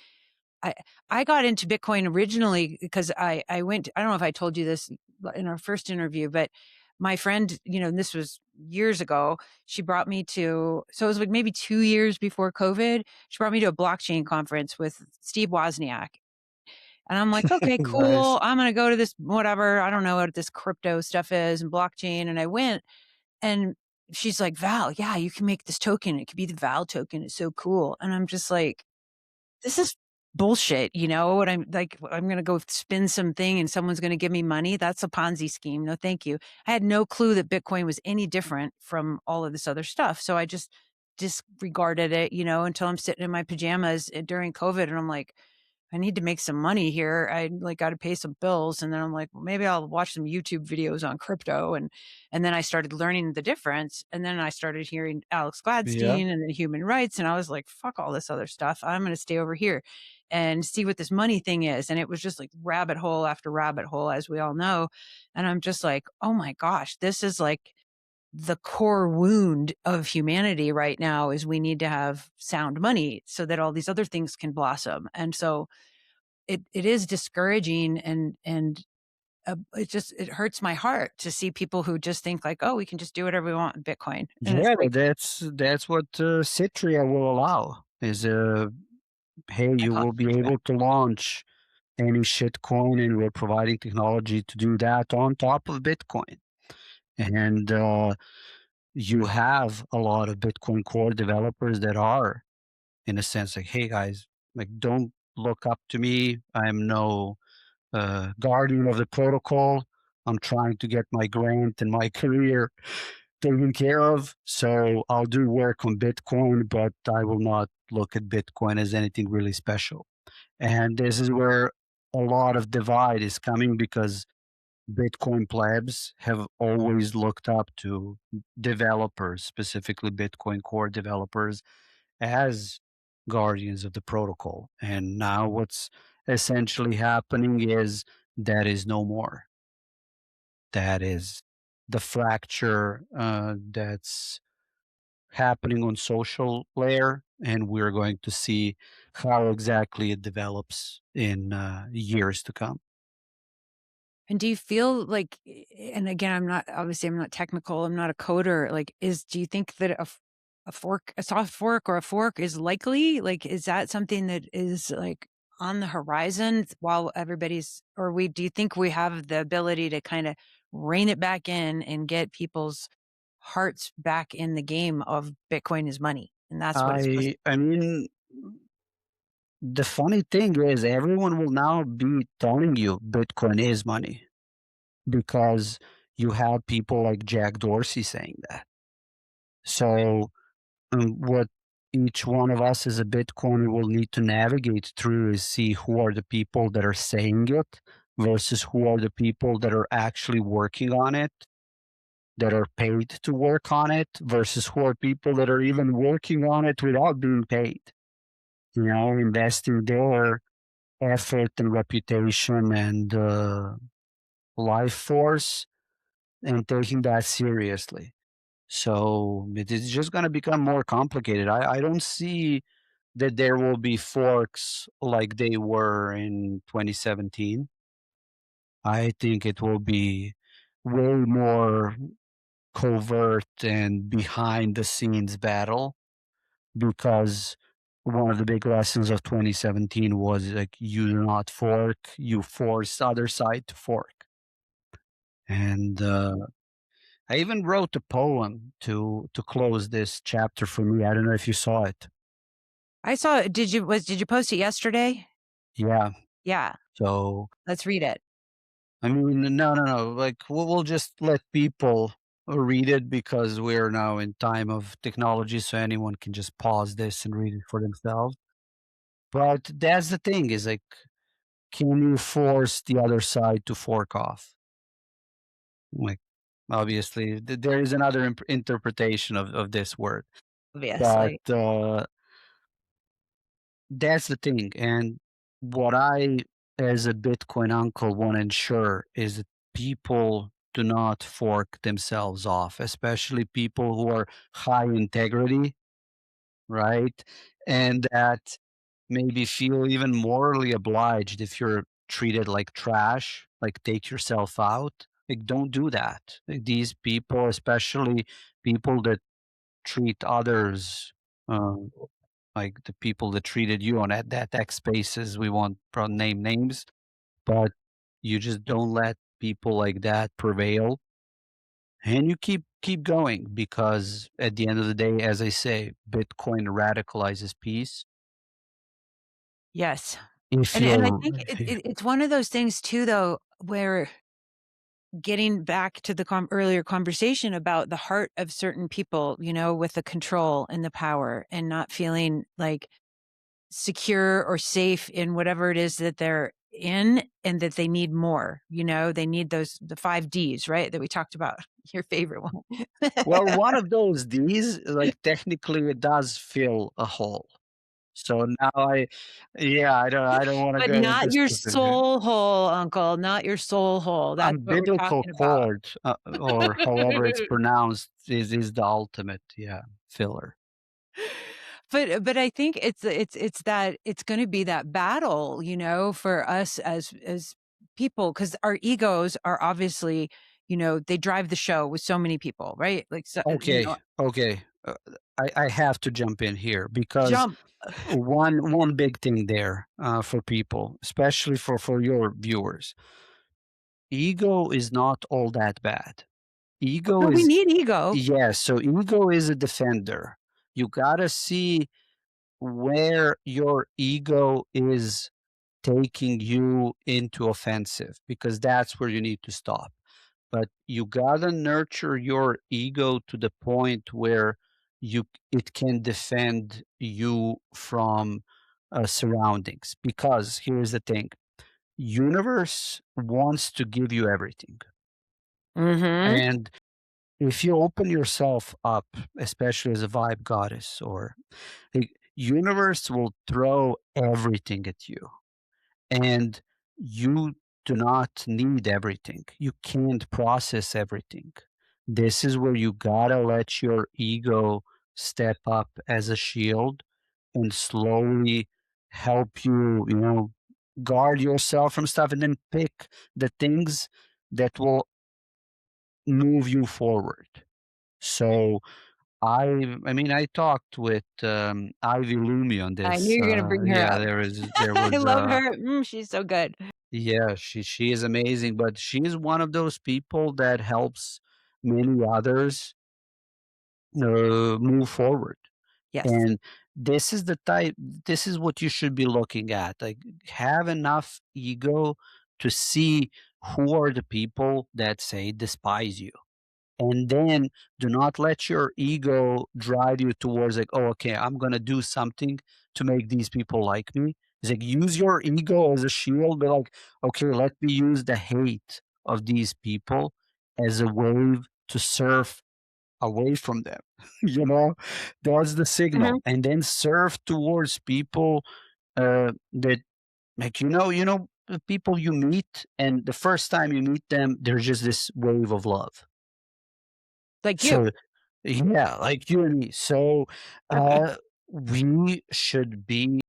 I I got into Bitcoin originally because I went, I don't know if I told you this in our first interview, but my friend, and this was years ago, she brought me to, so it was like maybe 2 years before COVID, she brought me to a blockchain conference with Steve Wozniak. And I'm like, "Okay, Nice. cool. I'm gonna go to this whatever, I don't know what this crypto stuff is and blockchain," and I went, and she's like, "Val, yeah, you can make this token. It could be the Val token. It's so cool." And I'm just like, this is bullshit, what I'm like, I'm gonna go spin something and someone's gonna give me money. That's a Ponzi scheme. No, thank you. I had no clue that Bitcoin was any different from all of this other stuff. So I just disregarded it, until I'm sitting in my pajamas during COVID and I'm like, I need to make some money here. I like got to pay some bills. And then I'm like, well, maybe I'll watch some YouTube videos on crypto. And then I started learning the difference. And then I started hearing Alex Yeah. Gladstein and the human rights. And I was like, fuck all this other stuff. I'm going to stay over here and see what this money thing is. And it was just like rabbit hole after rabbit hole, as we all know. And I'm just like, oh my gosh, this is like the core wound of humanity right now is we need to have sound money so that all these other things can blossom. And so it is discouraging, and it hurts my heart to see people who just think like, oh, we can just do whatever we want in Bitcoin. And it's Yeah, like, that's what Citria will allow. Is hey, I you call will be it pushback. able to launch any shitcoin, and we're providing technology to do that on top of Bitcoin. And you have a lot of Bitcoin core developers that are, in a sense, like, hey guys, like, don't look up to me. I'm no guardian of the protocol. I'm trying to get my grant and my career taken care of. So I'll do work on Bitcoin, but I will not look at Bitcoin as anything really special. And this is where a lot of divide is coming, because Bitcoin plebs have always looked up to developers, specifically Bitcoin core developers, as guardians of the protocol. And now what's essentially happening is that is no more. That is the fracture that's happening on social layer, and we're going to see how exactly it develops in years to come. And do you feel like, and again, I'm not technical, I'm not a coder. Like, do you think that a fork, a soft fork or a fork is likely? Like, is that something that is like on the horizon while do you think we have the ability to kind of rein it back in and get people's hearts back in the game of Bitcoin is money? And that's what it's supposed to I mean, the funny thing is everyone will now be telling you Bitcoin is money, because you have people like Jack Dorsey saying that. So what each one of us as a Bitcoiner will need to navigate through is see who are the people that are saying it versus who are the people that are actually working on it, that are paid to work on it, versus who are people that are even working on it without being paid, investing their effort and reputation and life force and taking that seriously. So it is just going to become more complicated. I don't see that there will be forks like they were in 2017. I think it will be way more covert and behind the scenes battle, because one of the big lessons of 2017 was like, you do not fork, you force other side to fork. And I even wrote a poem to close this chapter for me. I don't know if you saw it. I saw it. Did you post it yesterday? Yeah. Yeah, So let's read it. I mean, no. Like we'll just let people read it, because we're now in time of technology, so anyone can just pause this and read it for themselves. But that's the thing, is like, can you force the other side to fork off? Like, obviously, there is another interpretation of this word, but Obviously. that's the thing. And what I, as a Bitcoin uncle, want to ensure is that people do not fork themselves off, especially people who are high integrity, right? And that maybe feel even morally obliged if you're treated like trash, like take yourself out. Like, don't do that. Like, these people, especially people that treat others, um, like the people that treated you on that X Spaces, we won't name names, but you just don't let people like that prevail, and you keep going, because at the end of the day, as I say, Bitcoin radicalizes peace. Yes. If And I you're think it's one of those things too, though, where getting back to the earlier conversation about the heart of certain people, with the control and the power and not feeling like secure or safe in whatever it is that they're in, and that they need more, they need the 5 Ds, right? That we talked about, your favorite one. well, one of those Ds, like technically it does fill a hole. So now yeah, I don't want to But go not into your specific. soul hole, uncle, not your soul hole. That's what we're Umbilical talking about. cord, or however it's pronounced, is the ultimate, yeah, filler. But I think it's that it's gonna be that battle, for us as people, because our egos are obviously, they drive the show with so many people, right? Like, so, Okay. I have to jump in here, because jump. one big thing there, for people, especially for your viewers, ego is not all that bad. Ego No, we is, need ego. yes, so ego is a defender. You gotta see where your ego is taking you into offensive, because that's where you need to stop. But you gotta nurture your ego to the point where it can defend you from surroundings. Because here's the thing: universe wants to give you everything, Mhm. and if you open yourself up, especially as a vibe goddess, or like, universe will throw everything at you, and you do not need everything. You can't process everything. This is where you gotta let your ego step up as a shield and slowly help you, guard yourself from stuff, and then pick the things that will move you forward. So I mean, I talked with Ivy Lumi on I knew this. you were gonna bring her Yeah, up. there I was love her. She's so good. yeah, she is amazing, but she is one of those people that helps many others move forward. Yes. And this is the type, this is what you should be looking at. Like, have enough ego to see who are the people that say despise you, and then do not let your ego drive you towards like, oh, okay, I'm gonna do something to make these people like me. It's like, use your ego as a shield, but like, okay, let me use the hate of these people as a wave to surf away from them. That's the signal, Mhm. and then surf towards people that, like, the people you meet, and the first time you meet them, there's just this wave of love. Like you. So yeah, like you and me. So we should be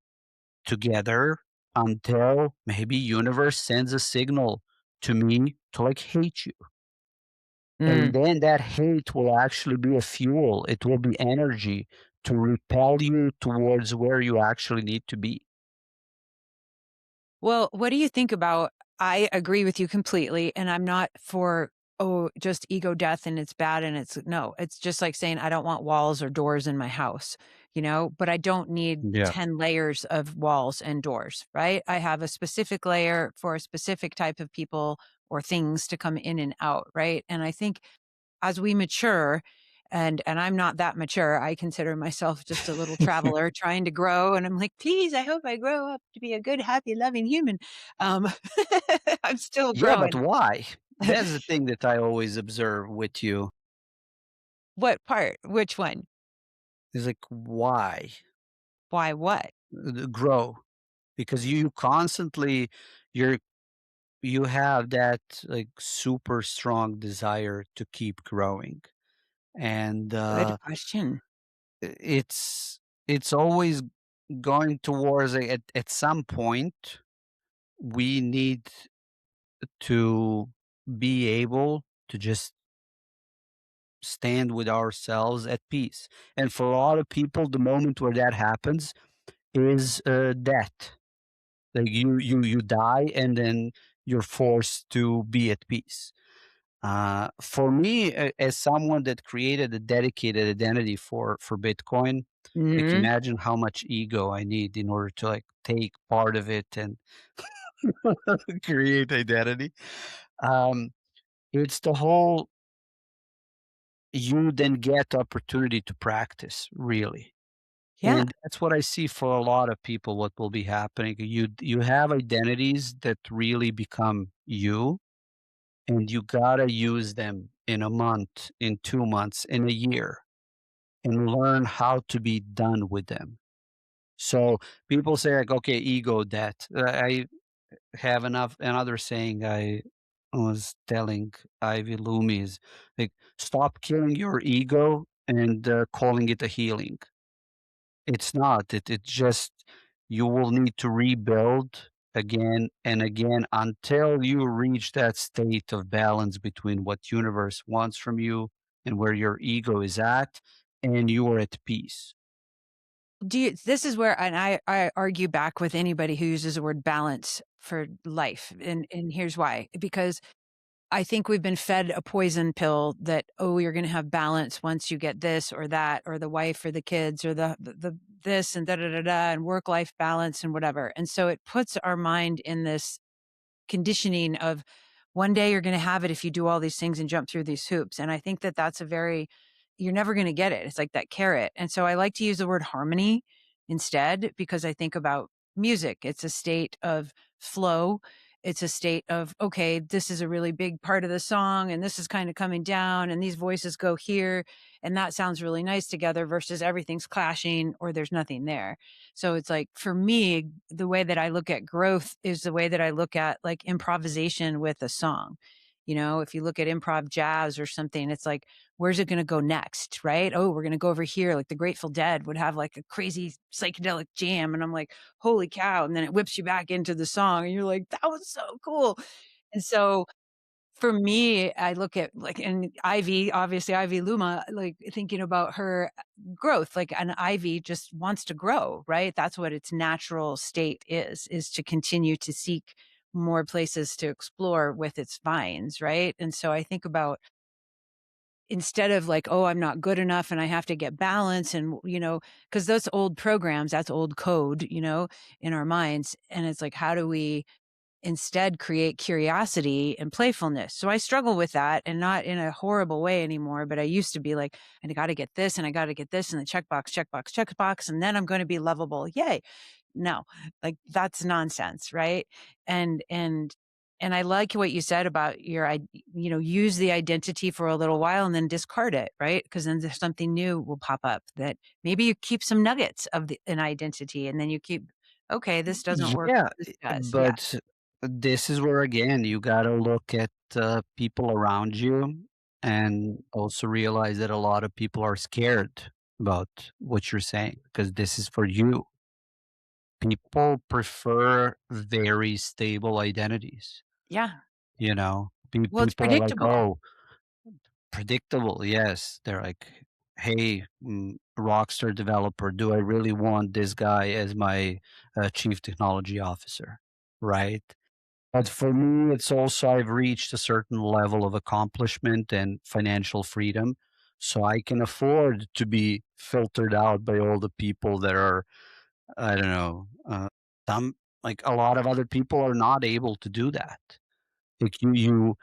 together until maybe universe sends a signal to me to like hate you. And Mm. then that hate will actually be a fuel. It will be energy to repel you towards where you actually need to be. Well, what do you think about I agree with you completely, and I'm not for, oh, just ego death and it's bad and it's no, it's just like saying I don't want walls or doors in my house, but I don't need Yeah. 10 layers of walls and doors, right? I have a specific layer for a specific type of people or things to come in and out, right? And I think as we mature, and I'm not that mature. I consider myself just a little traveler trying to grow, and I'm like, "Please, I hope I grow up to be a good, happy, loving human." Um, I'm still Yeah, but growing. why? That's the thing that I always observe with you What part? Which one? is like, why Why what? grow? Because you constantly, you're, you have that like super strong desire to keep growing. And Good question. it's, it's always going towards at some point, we need to be able to just stand with ourselves at peace. And for a lot of people, the moment where that happens is death. Like you die, and then you're forced to be at peace. For me, as someone that created a dedicated identity for Bitcoin, like Mhm. imagine how much ego I need in order to like take part of it and create identity. Um, it's the whole, you then get opportunity to practice really. Yeah. And that's what I see for a lot of people, what will be happening. You have identities that really become you, and you gotta use them in a month, in 2 months, in a year, and learn how to be done with them. So people say like, okay, ego death. I have enough. Another saying I was telling Ivy Lumi is like, stop killing your ego and calling it a healing. It's not. It just, you will need to rebuild again and again until you reach that state of balance between what universe wants from you and where your ego is at, and you are at peace. Do you this is where and I argue back with anybody who uses the word balance for life, and here's why. Because I think we've been fed a poison pill that, oh, you're gonna have balance once you get this or that, or the wife or the kids or the this and da da da da and work-life balance and whatever. And so it puts our mind in this conditioning of one day you're going to have it if you do all these things and jump through these hoops. And I think that that's a very, you're never going to get it. It's like that carrot. And so I like to use the word harmony instead because I think about music. It's a state of flow. It's a state of, okay, this is a really big part of the song and this is kind of coming down and these voices go here and that sounds really nice together versus everything's clashing or there's nothing there. So it's like for me, the way that I look at growth is the way that I look at like improvisation with a song. If you look at improv jazz or something, it's like, where's it going to go next? Right? Oh, we're going to go over here. Like the Grateful Dead would have like a crazy psychedelic jam. And I'm like, holy cow. And then it whips you back into the song. And you're like, that was so cool. And so for me, I look at like and Ivy, obviously Ivy Luma, like thinking about her growth, like an ivy just wants to grow, right? That's what its natural state is to continue to seek more places to explore with its vines, right? And so I think about instead of like, oh, I'm not good enough and I have to get balance and, because those old programs, that's old code, in our minds. And it's like, how do we instead create curiosity and playfulness. So I struggle with that and not in a horrible way anymore, but I used to be like, and I got to get this and I got to get this and the checkbox, checkbox, checkbox, and then I'm going to be lovable. Yay. No, like that's nonsense. Right. And I like what you said about use the identity for a little while and then discard it. Right. Cause then there's something new will pop up that maybe you keep some nuggets of an identity and then you keep, okay, this doesn't work. Yeah, This does. Yeah. but this is where again you got to look at people around you and also realize that a lot of people are scared about what you're saying because this is for you. People prefer very stable identities. Yeah. You know, Well, it's people are like, predictable. oh, predictable. Yes, they're like, hey, Rockstar developer, do I really want this guy as my chief technology officer? Right. But for me, it's also I've reached a certain level of accomplishment and financial freedom. So I can afford to be filtered out by all the people that are, I don't know, some like a lot of other people are not able to do that. Like you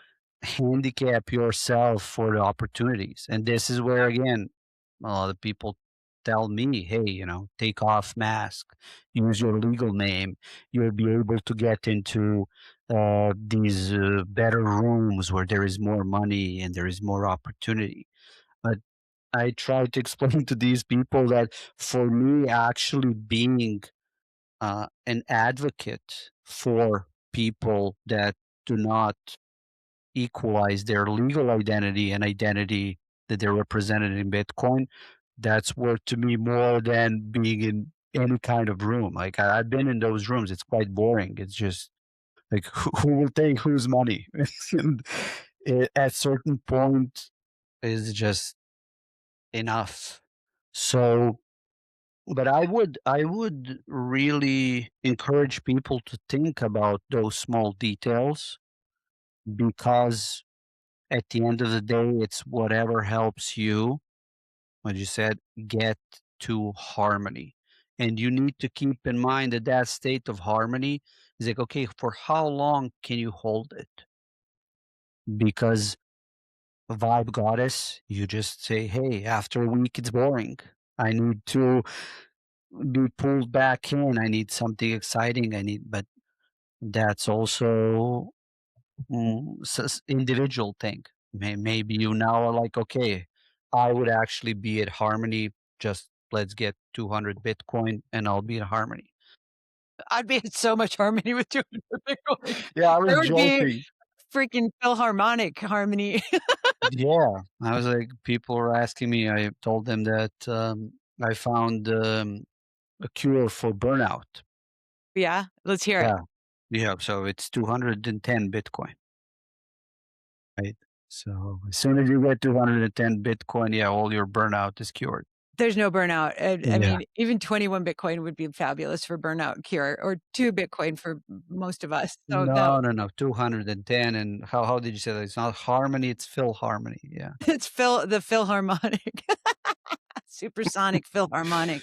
handicap yourself for the opportunities. And this is where again, a lot of people tell me, hey, take off mask, use your legal name. You'll be able to get into these better rooms where there is more money and there is more opportunity. But I try to explain to these people that for me, actually being an advocate for people that do not equalize their legal identity and identity that they're represented in Bitcoin, that's worth to me more than being in any kind of room. Like I've been in those rooms, it's quite boring. It's just like who will take whose money, and at certain point is just enough. So, but I would really encourage people to think about those small details because at the end of the day, it's whatever helps you, what you said, get to harmony. And you need to keep in mind that that state of harmony is like, okay, for how long can you hold it? Because vibe goddess, you just say, hey, after a week, it's boring. I need to be pulled back in. I need something exciting. But that's also individual thing. Maybe you now are like, okay, I would actually be at harmony. Just let's get 200 Bitcoin and I'll be in harmony. I'd be in so much harmony with 200 Bitcoin. Yeah, I was There would be joking. freaking Philharmonic harmony. Yeah, I was like, people were asking me. I told them that I found a cure for burnout. Yeah, let's hear it. Yeah, yeah. So it's 210 Bitcoin, right? So as soon as you get 210 Bitcoin, yeah, all your burnout is cured. There's no burnout, and I Yeah. mean, even 21 Bitcoin would be fabulous for burnout cure, or 2 Bitcoin for most of us, so No, no, no, no, 210 and how did you say that? It's not harmony, it's Philharmony, yeah. it's the Philharmonic. Supersonic Philharmonic.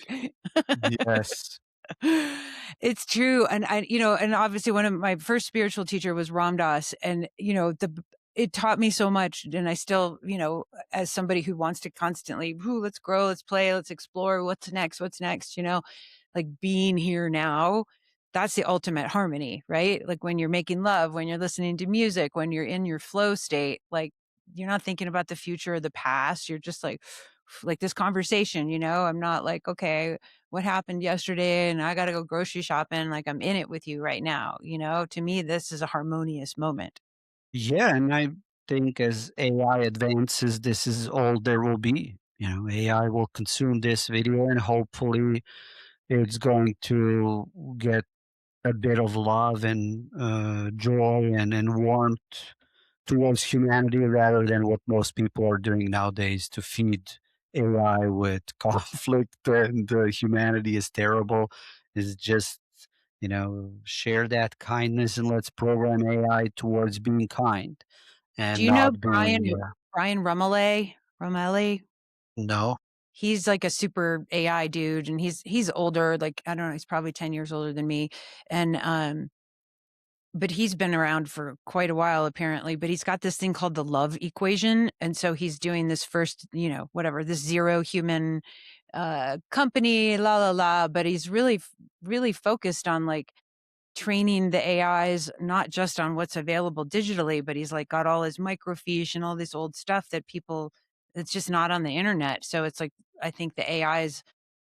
Yes. It's true, and and obviously one of my first spiritual teacher was Ram Dass, and, it taught me so much, and I still, as somebody who wants to constantly, "Ooh, let's grow, let's play, let's explore, what's next," like, being here now, that's the ultimate harmony, right? Like, when you're making love, when you're listening to music, when you're in your flow state, like, you're not thinking about the future or the past, you're just like this conversation, I'm not like, "Okay, what happened yesterday and I gotta go grocery shopping," like, I'm in it with you right now, To me, this is a harmonious moment. Yeah, and I think as AI advances, this is all there will be. AI will consume this video and hopefully it's going to get a bit of love and joy and warmth towards humanity rather than what most people are doing nowadays to feed AI with conflict and humanity is terrible. Is just share that kindness and let's program AI towards being kind Do and you know not being Brian Rommele? no. He's like a super AI dude, and he's older, like, I don't know, he's probably 10 years older than me, and, but he's been around for quite a while apparently, but he's got this thing called the love equation, and so he's doing this first, whatever, this zero human, company, la, la, la, but he's really focused on, like, training the AIs not just on what's available digitally, but he's, like, got all his microfiche and all this old stuff that people it's just not on the internet, so it's like, I think the AIs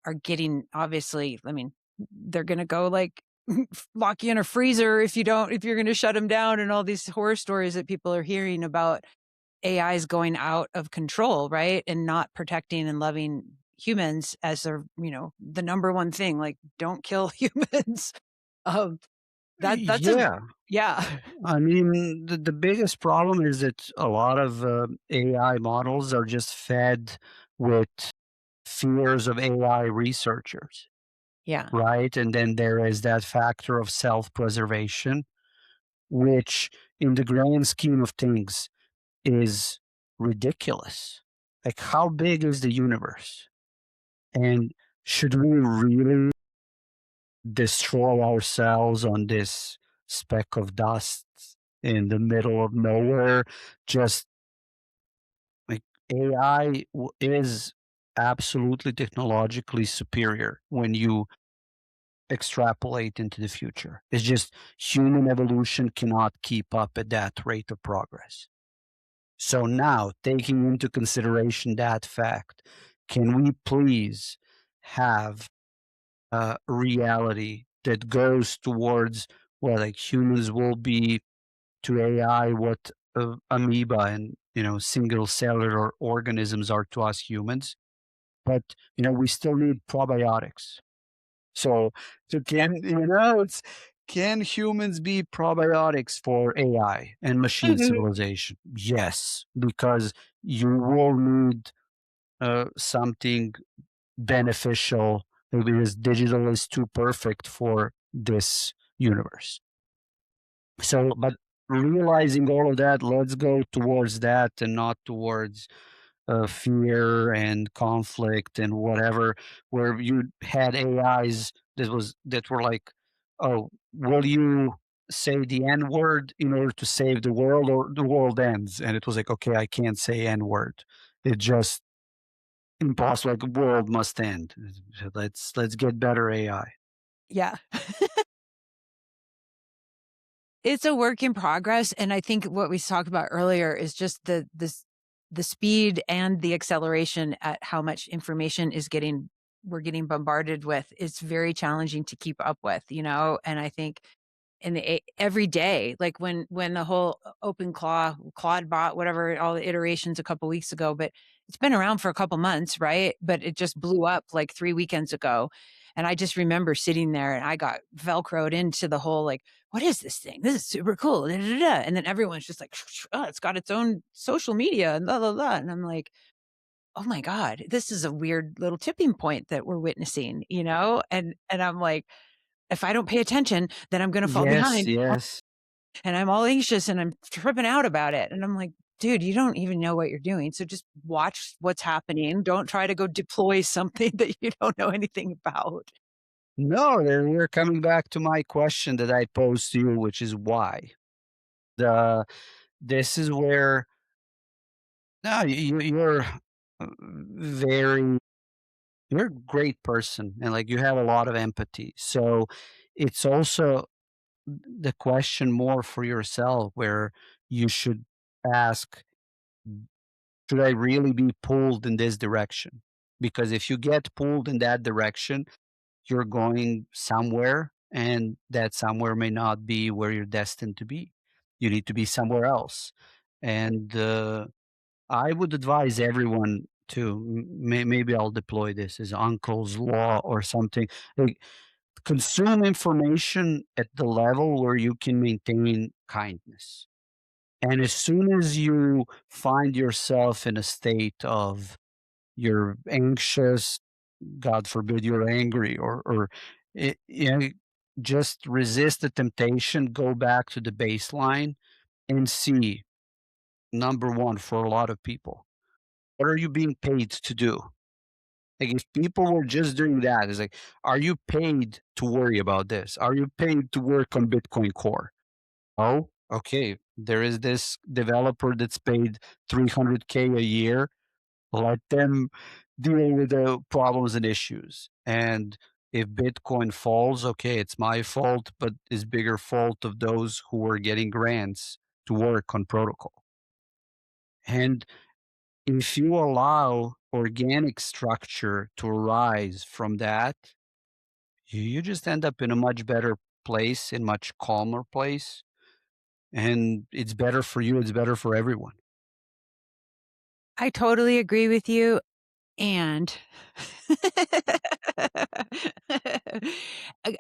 are getting obviously, I mean, they're gonna go, like lock you in a freezer if you're going to shut them down, and all these horror stories that people are hearing about AI is going out of control, right? And not protecting and loving humans as their, the number one thing, like don't kill humans. Um, that's a Yeah. yeah. I mean, the biggest problem is that a lot of AI models are just fed with fears of AI researchers, Yeah. right? And then there is that factor of self preservation, which, in the grand scheme of things, is ridiculous. Like, how big is the universe? And should we really destroy ourselves on this speck of dust in the middle of nowhere? Just like AI is absolutely technologically superior when you extrapolate into the future. It's just human evolution cannot keep up at that rate of progress. So now, taking into consideration that fact, can we please have a reality that goes towards where like humans will be to AI what amoeba and single cellular organisms are to us humans, but we still need probiotics. So can humans be probiotics for AI and machine civilization? Yes, because you will need something beneficial. Maybe this digital is too perfect for this universe. So, but realizing all of that, let's go towards that and not towards fear and conflict and whatever, where you had AIs that were like, oh, will you say the N word in order to save the world or the world ends? And it was like, okay, I can't say N word. It just impossible. Like, the world must end. Let's get better AI. Yeah. It's a work in progress, and I think what we talked about earlier is just the speed and the acceleration at how much information we're getting bombarded with. It's very challenging to keep up with, and I think every day, like when the whole Claude bot, whatever, all the iterations a couple weeks ago, but it's been around for a couple months, right? But it just blew up like 3 weekends ago. And I just remember sitting there and I got velcroed into the whole like, what is this thing? This is super cool. Da, da, da, da. And then everyone's just like, oh, it's got its own social media and blah, blah, blah. And I'm like, oh my God, this is a weird little tipping point that we're witnessing, And I'm like, if I don't pay attention, then I'm going to fall Yes, behind. yes. And I'm all anxious and I'm tripping out about it. And I'm like, dude, you don't even know what you're doing. So just watch what's happening. Don't try to go deploy something that you don't know anything about. No, then we're coming back to my question that I posed to you, which is why. The This is where no, you're very you're a great person and like you have a lot of empathy. So it's also the question more for yourself where you should ask, should I really be pulled in this direction? Because if you get pulled in that direction, you're going somewhere, and that somewhere may not be where you're destined to be. You need to be somewhere else. And I would advise everyone to maybe I'll deploy this as uncle's law or something. Like, consume information at the level where you can maintain kindness. And as soon as you find yourself in a state of you're anxious, God forbid you're angry, or just resist the temptation, go back to the baseline and see, number one, for a lot of people, what are you being paid to do? Like, if people were just doing that, it's like, are you paid to worry about this? Are you paid to work on Bitcoin Core? Oh, okay. There is this developer that's paid 300K a year. Let them deal with the problems and issues. And if Bitcoin falls, okay, it's my fault, but it's bigger fault of those who are getting grants to work on protocol. And if you allow organic structure to arise from that, you just end up in a much better place and much calmer place. And it's better for you. It's better for everyone. I totally agree with you. And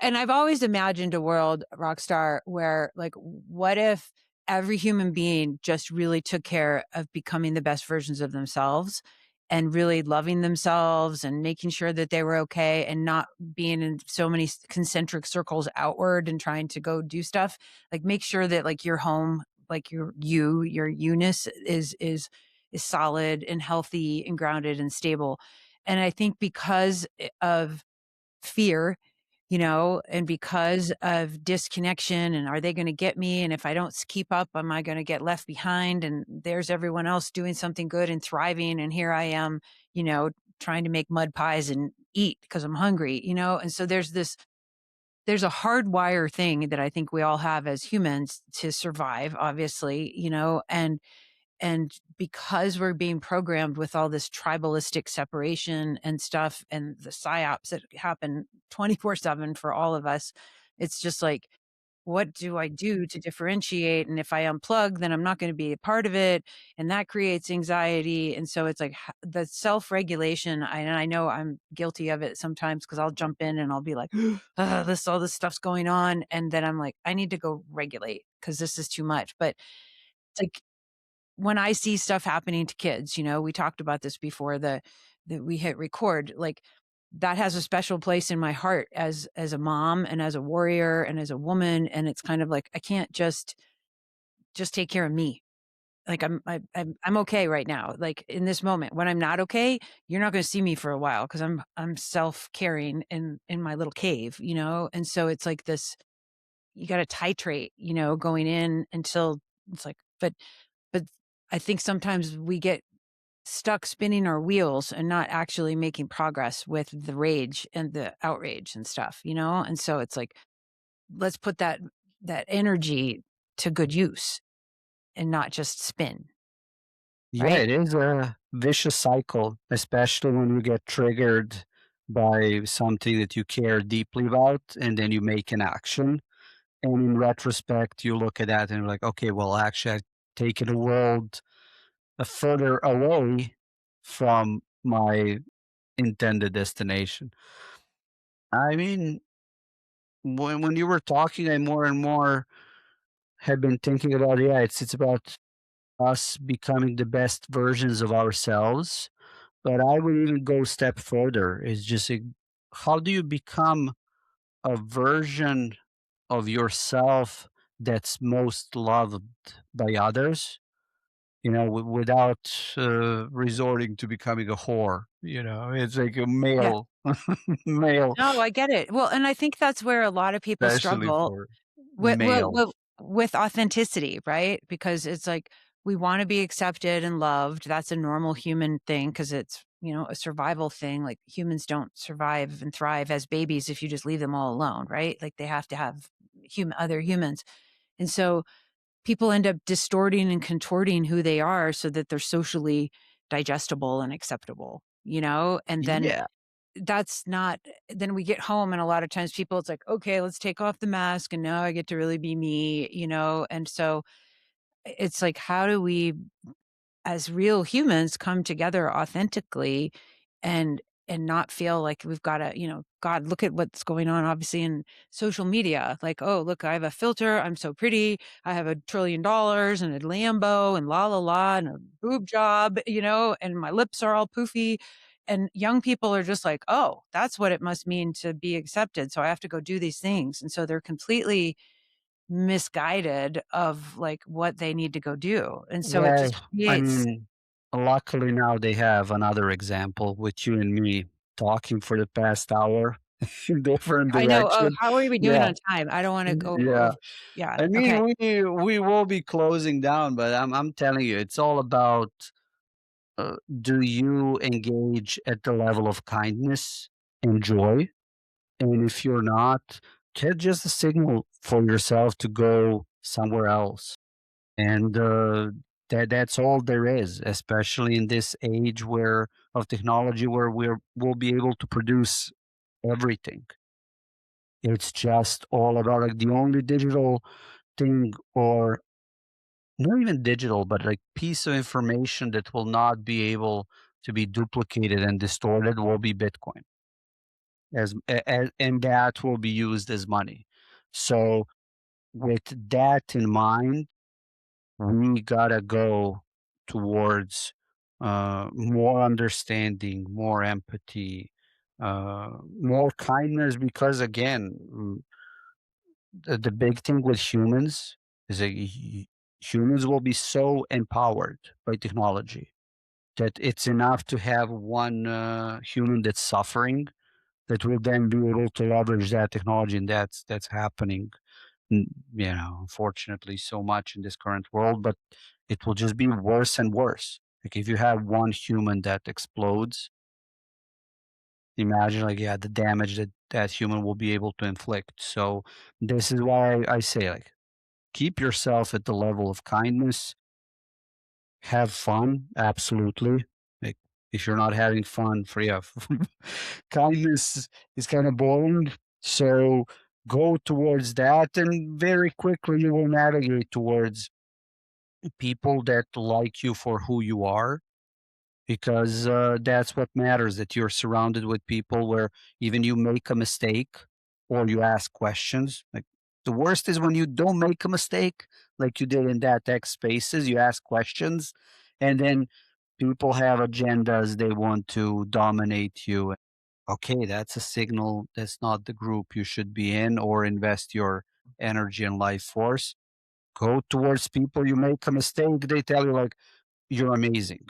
and I've always imagined a world, Rockstar, where like, what if every human being just really took care of becoming the best versions of themselves and really loving themselves and making sure that they were okay and not being in so many concentric circles outward and trying to go do stuff. Like make sure that like your home, like your eunice is solid and healthy and grounded and stable. And I think because of fear, and because of disconnection and are they going to get me? And if I don't keep up, am I going to get left behind? And there's everyone else doing something good and thriving. And here I am, trying to make mud pies and eat because I'm hungry. And so there's a hardwire thing that I think we all have as humans to survive, obviously, and because we're being programmed with all this tribalistic separation and stuff and the psyops that happen 24/7 for all of us, it's just like, what do I do to differentiate? And if I unplug, then I'm not going to be a part of it. And that creates anxiety. And so it's like the self regulation. And I know I'm guilty of it sometimes because I'll jump in and I'll be like, all this stuff's going on. And then I'm like, I need to go regulate because this is too much. But it's like, when I see stuff happening to kids, we talked about this before that we hit record, like that has a special place in my heart as a mom and as a warrior and as a woman. And it's kind of like, I can't just take care of me. Like I'm okay right now. Like in this moment, when I'm not okay, you're not going to see me for a while because I'm self-caring in my little cave, And so it's like this, you got to titrate, going in until it's like, but I think sometimes we get stuck spinning our wheels and not actually making progress with the rage and the outrage and stuff, And so it's like, let's put that energy to good use and not just spin, Yeah, right? it is a vicious cycle, especially when you get triggered by something that you care deeply about and then you make an action. And in retrospect, you look at that and you're like, okay, well, actually, I've taken a world further away from my intended destination. I mean, when you were talking, I more and more have been thinking about, yeah, it's about us becoming the best versions of ourselves. But I would even go a step further. Is just how do you become a version of yourself that's most loved by others? Without resorting to becoming a whore. It's like a Yeah. male, male, No, I get it. Well, and I think that's where a lot of people especially struggle for with males. with authenticity, right? Because it's like we wanna be accepted and loved. That's a normal human thing because it's, a survival thing. Like, humans don't survive and thrive as babies if you just leave them all alone, right? Like, they have to have other humans. And so people end up distorting and contorting who they are so that they're socially digestible and acceptable, And then Yeah, that's not then we get home and a lot of times people it's like, "Okay, let's take off the mask and now I get to really be me," And so it's like, how do we as real humans come together authentically and not feel like we've got to, God, look at what's going on obviously in social media. Like, oh, look, I have a filter, I'm so pretty, I have $1 trillion and a Lambo and la la la and a boob job, and my lips are all poofy. And young people are just like, oh, that's what it must mean to be accepted. So I have to go do these things. And so they're completely misguided of like what they need to go do. And so it yeah. just I creates. mean, luckily now they have another example with you and me talking for the past hour in different I know. Oh, direction. how are we doing Yeah, on time? I don't wanna go yeah. over. Yeah, I mean, okay. we will be closing down, but I'm telling you, it's all about do you engage at the level of kindness and joy? And if you're not, get just a signal for yourself to go somewhere else. And that's all there is, especially in this age where of technology where we'll be able to produce everything. It's just all about like the only digital thing, or not even digital, but like piece of information that will not be able to be duplicated and distorted will be Bitcoin, and that will be used as money. So with that in mind, we gotta go towards more understanding, more empathy, more kindness. Because again, the big thing with humans is that humans will be so empowered by technology that it's enough to have one human that's suffering that will then be able to leverage that technology, and that's happening, unfortunately, so much in this current world. But it will just be worse and worse. Like if you have one human that explodes, imagine like yeah, the damage that that human will be able to inflict. So this is why I say like keep yourself at the level of kindness, have fun, absolutely. Like if you're not having fun, free of kindness is kind of boring. So go towards that, and very quickly you will navigate towards people that like you for who you are, because that's what matters, that you're surrounded with people where even you make a mistake or you ask questions. Like the worst is when you don't make a mistake like you did in that X spaces, you ask questions, and then people have agendas, they want to dominate you. Okay, that's a signal that's not the group you should be in or invest your energy and life force. Go towards people, you make a mistake, they tell you like you're amazing.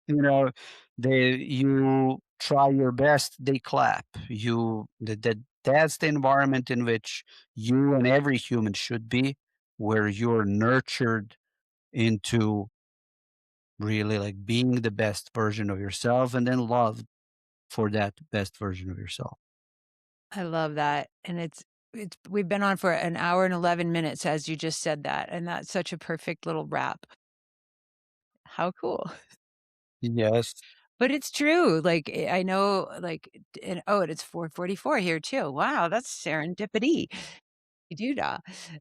You know, you try your best, they clap. That's the environment in which you and every human should be, where you're nurtured into really like being the best version of yourself and then loved for that best version of yourself. I love that, and it's we've been on for an hour and 11 minutes as you just said that, and that's such a perfect little wrap. How cool. Yes. But it's true, like, I know, like, and oh, and it's 4:44 here too. Wow, that's serendipity. Doo-dah.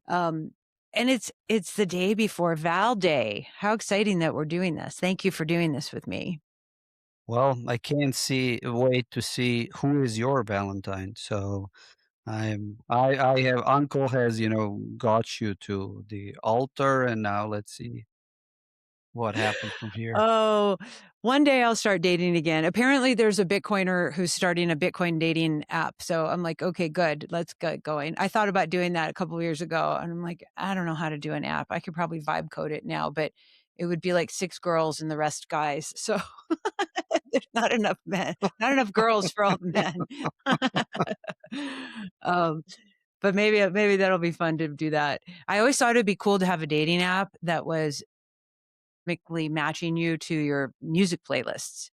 Um, and it's the day before Val Day. How exciting that we're doing this. Thank you for doing this with me. Well, I can't wait to see who is your Valentine. So I have uncle has, got you to the altar, and now let's see what happens from here. Oh, one day I'll start dating again. Apparently, there's a Bitcoiner who's starting a Bitcoin dating app. So I'm like, okay, good. Let's get going. I thought about doing that a couple of years ago, and I'm like, I don't know how to do an app. I could probably vibe code it now, but it would be like 6 girls and the rest guys. So there's not enough men, not enough girls for all the men. um, but maybe that'll be fun to do that. I always thought it'd be cool to have a dating app that was rhythmically matching you to your music playlists.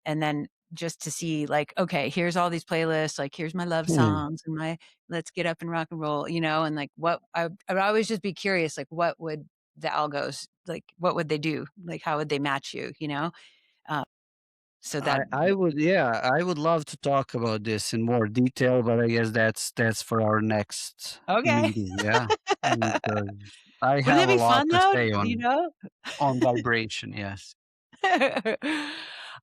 And then just to see like, okay, here's all these playlists, like here's my love Hmm. songs and my let's get up and rock and roll, and like I would always just be curious, like what would the algos like what would they do? Like how would they match you? Uh, so that I would love to talk about this in more detail, but I guess that's for our next okay. meeting. Yeah, because I Wouldn't have that a be lot fun to though? say You know? on vibration. Yes.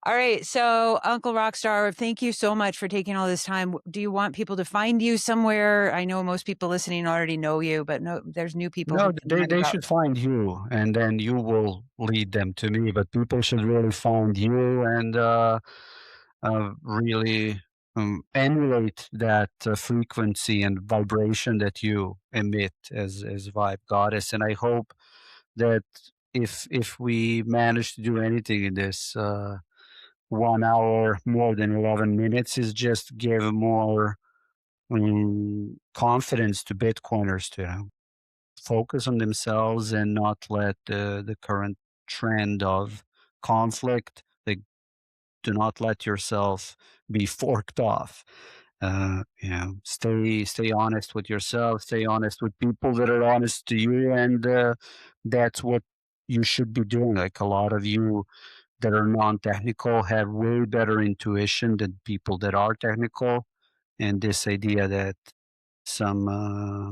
All right. So, Uncle Rockstar, thank you so much for taking all this time. Do you want people to find you somewhere? I know most people listening already know you, but no, there's new people No, who can they learn they about. should find you, and then you will lead them to me. But people should really find you and really emulate that frequency and vibration that you emit as Vibe Goddess. And I hope that if we manage to do anything in this 1 hour, more than 11 minutes, is just give more confidence to Bitcoiners to focus on themselves and not let the current trend of conflict, like do not let yourself be forked off. Stay honest with yourself, stay honest with people that are honest to you, and that's what you should be doing. Like a lot of you that are non-technical have way better intuition than people that are technical, and this idea that Some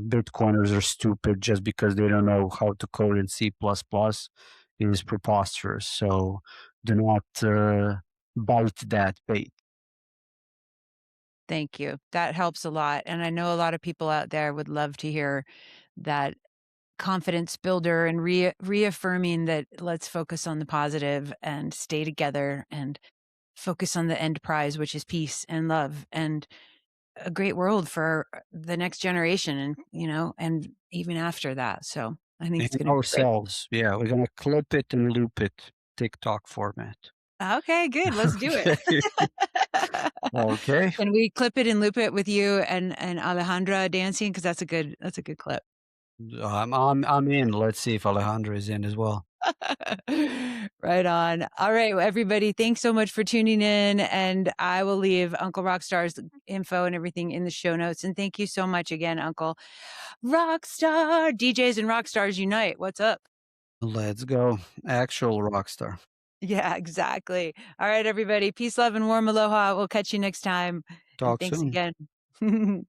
Bitcoiners are stupid just because they don't know how to code in C++ is preposterous. So do not bite that bait. Thank you. That helps a lot, and I know a lot of people out there would love to hear that confidence builder and reaffirming that let's focus on the positive and stay together and focus on the end prize, which is peace and love and a great world for the next generation and, and even after that. So I think it's And gonna be great. ourselves, yeah, we're gonna clip it and loop it, TikTok format. Okay, good. Let's do it. Okay. Okay. Can we clip it and loop it with you and Alejandra dancing? Because that's a good clip. I'm in. Let's see if Alejandro is in as well. Right on. All right, well, everybody, thanks so much for tuning in, and I will leave Uncle Rockstar's info and everything in the show notes. And thank you so much again, Uncle Rockstar. DJs and rockstars unite. What's up? Let's go. Actual rock star. Yeah, exactly. All right, everybody. Peace, love, and warm aloha. We'll catch you next time. And Talk thanks soon. again.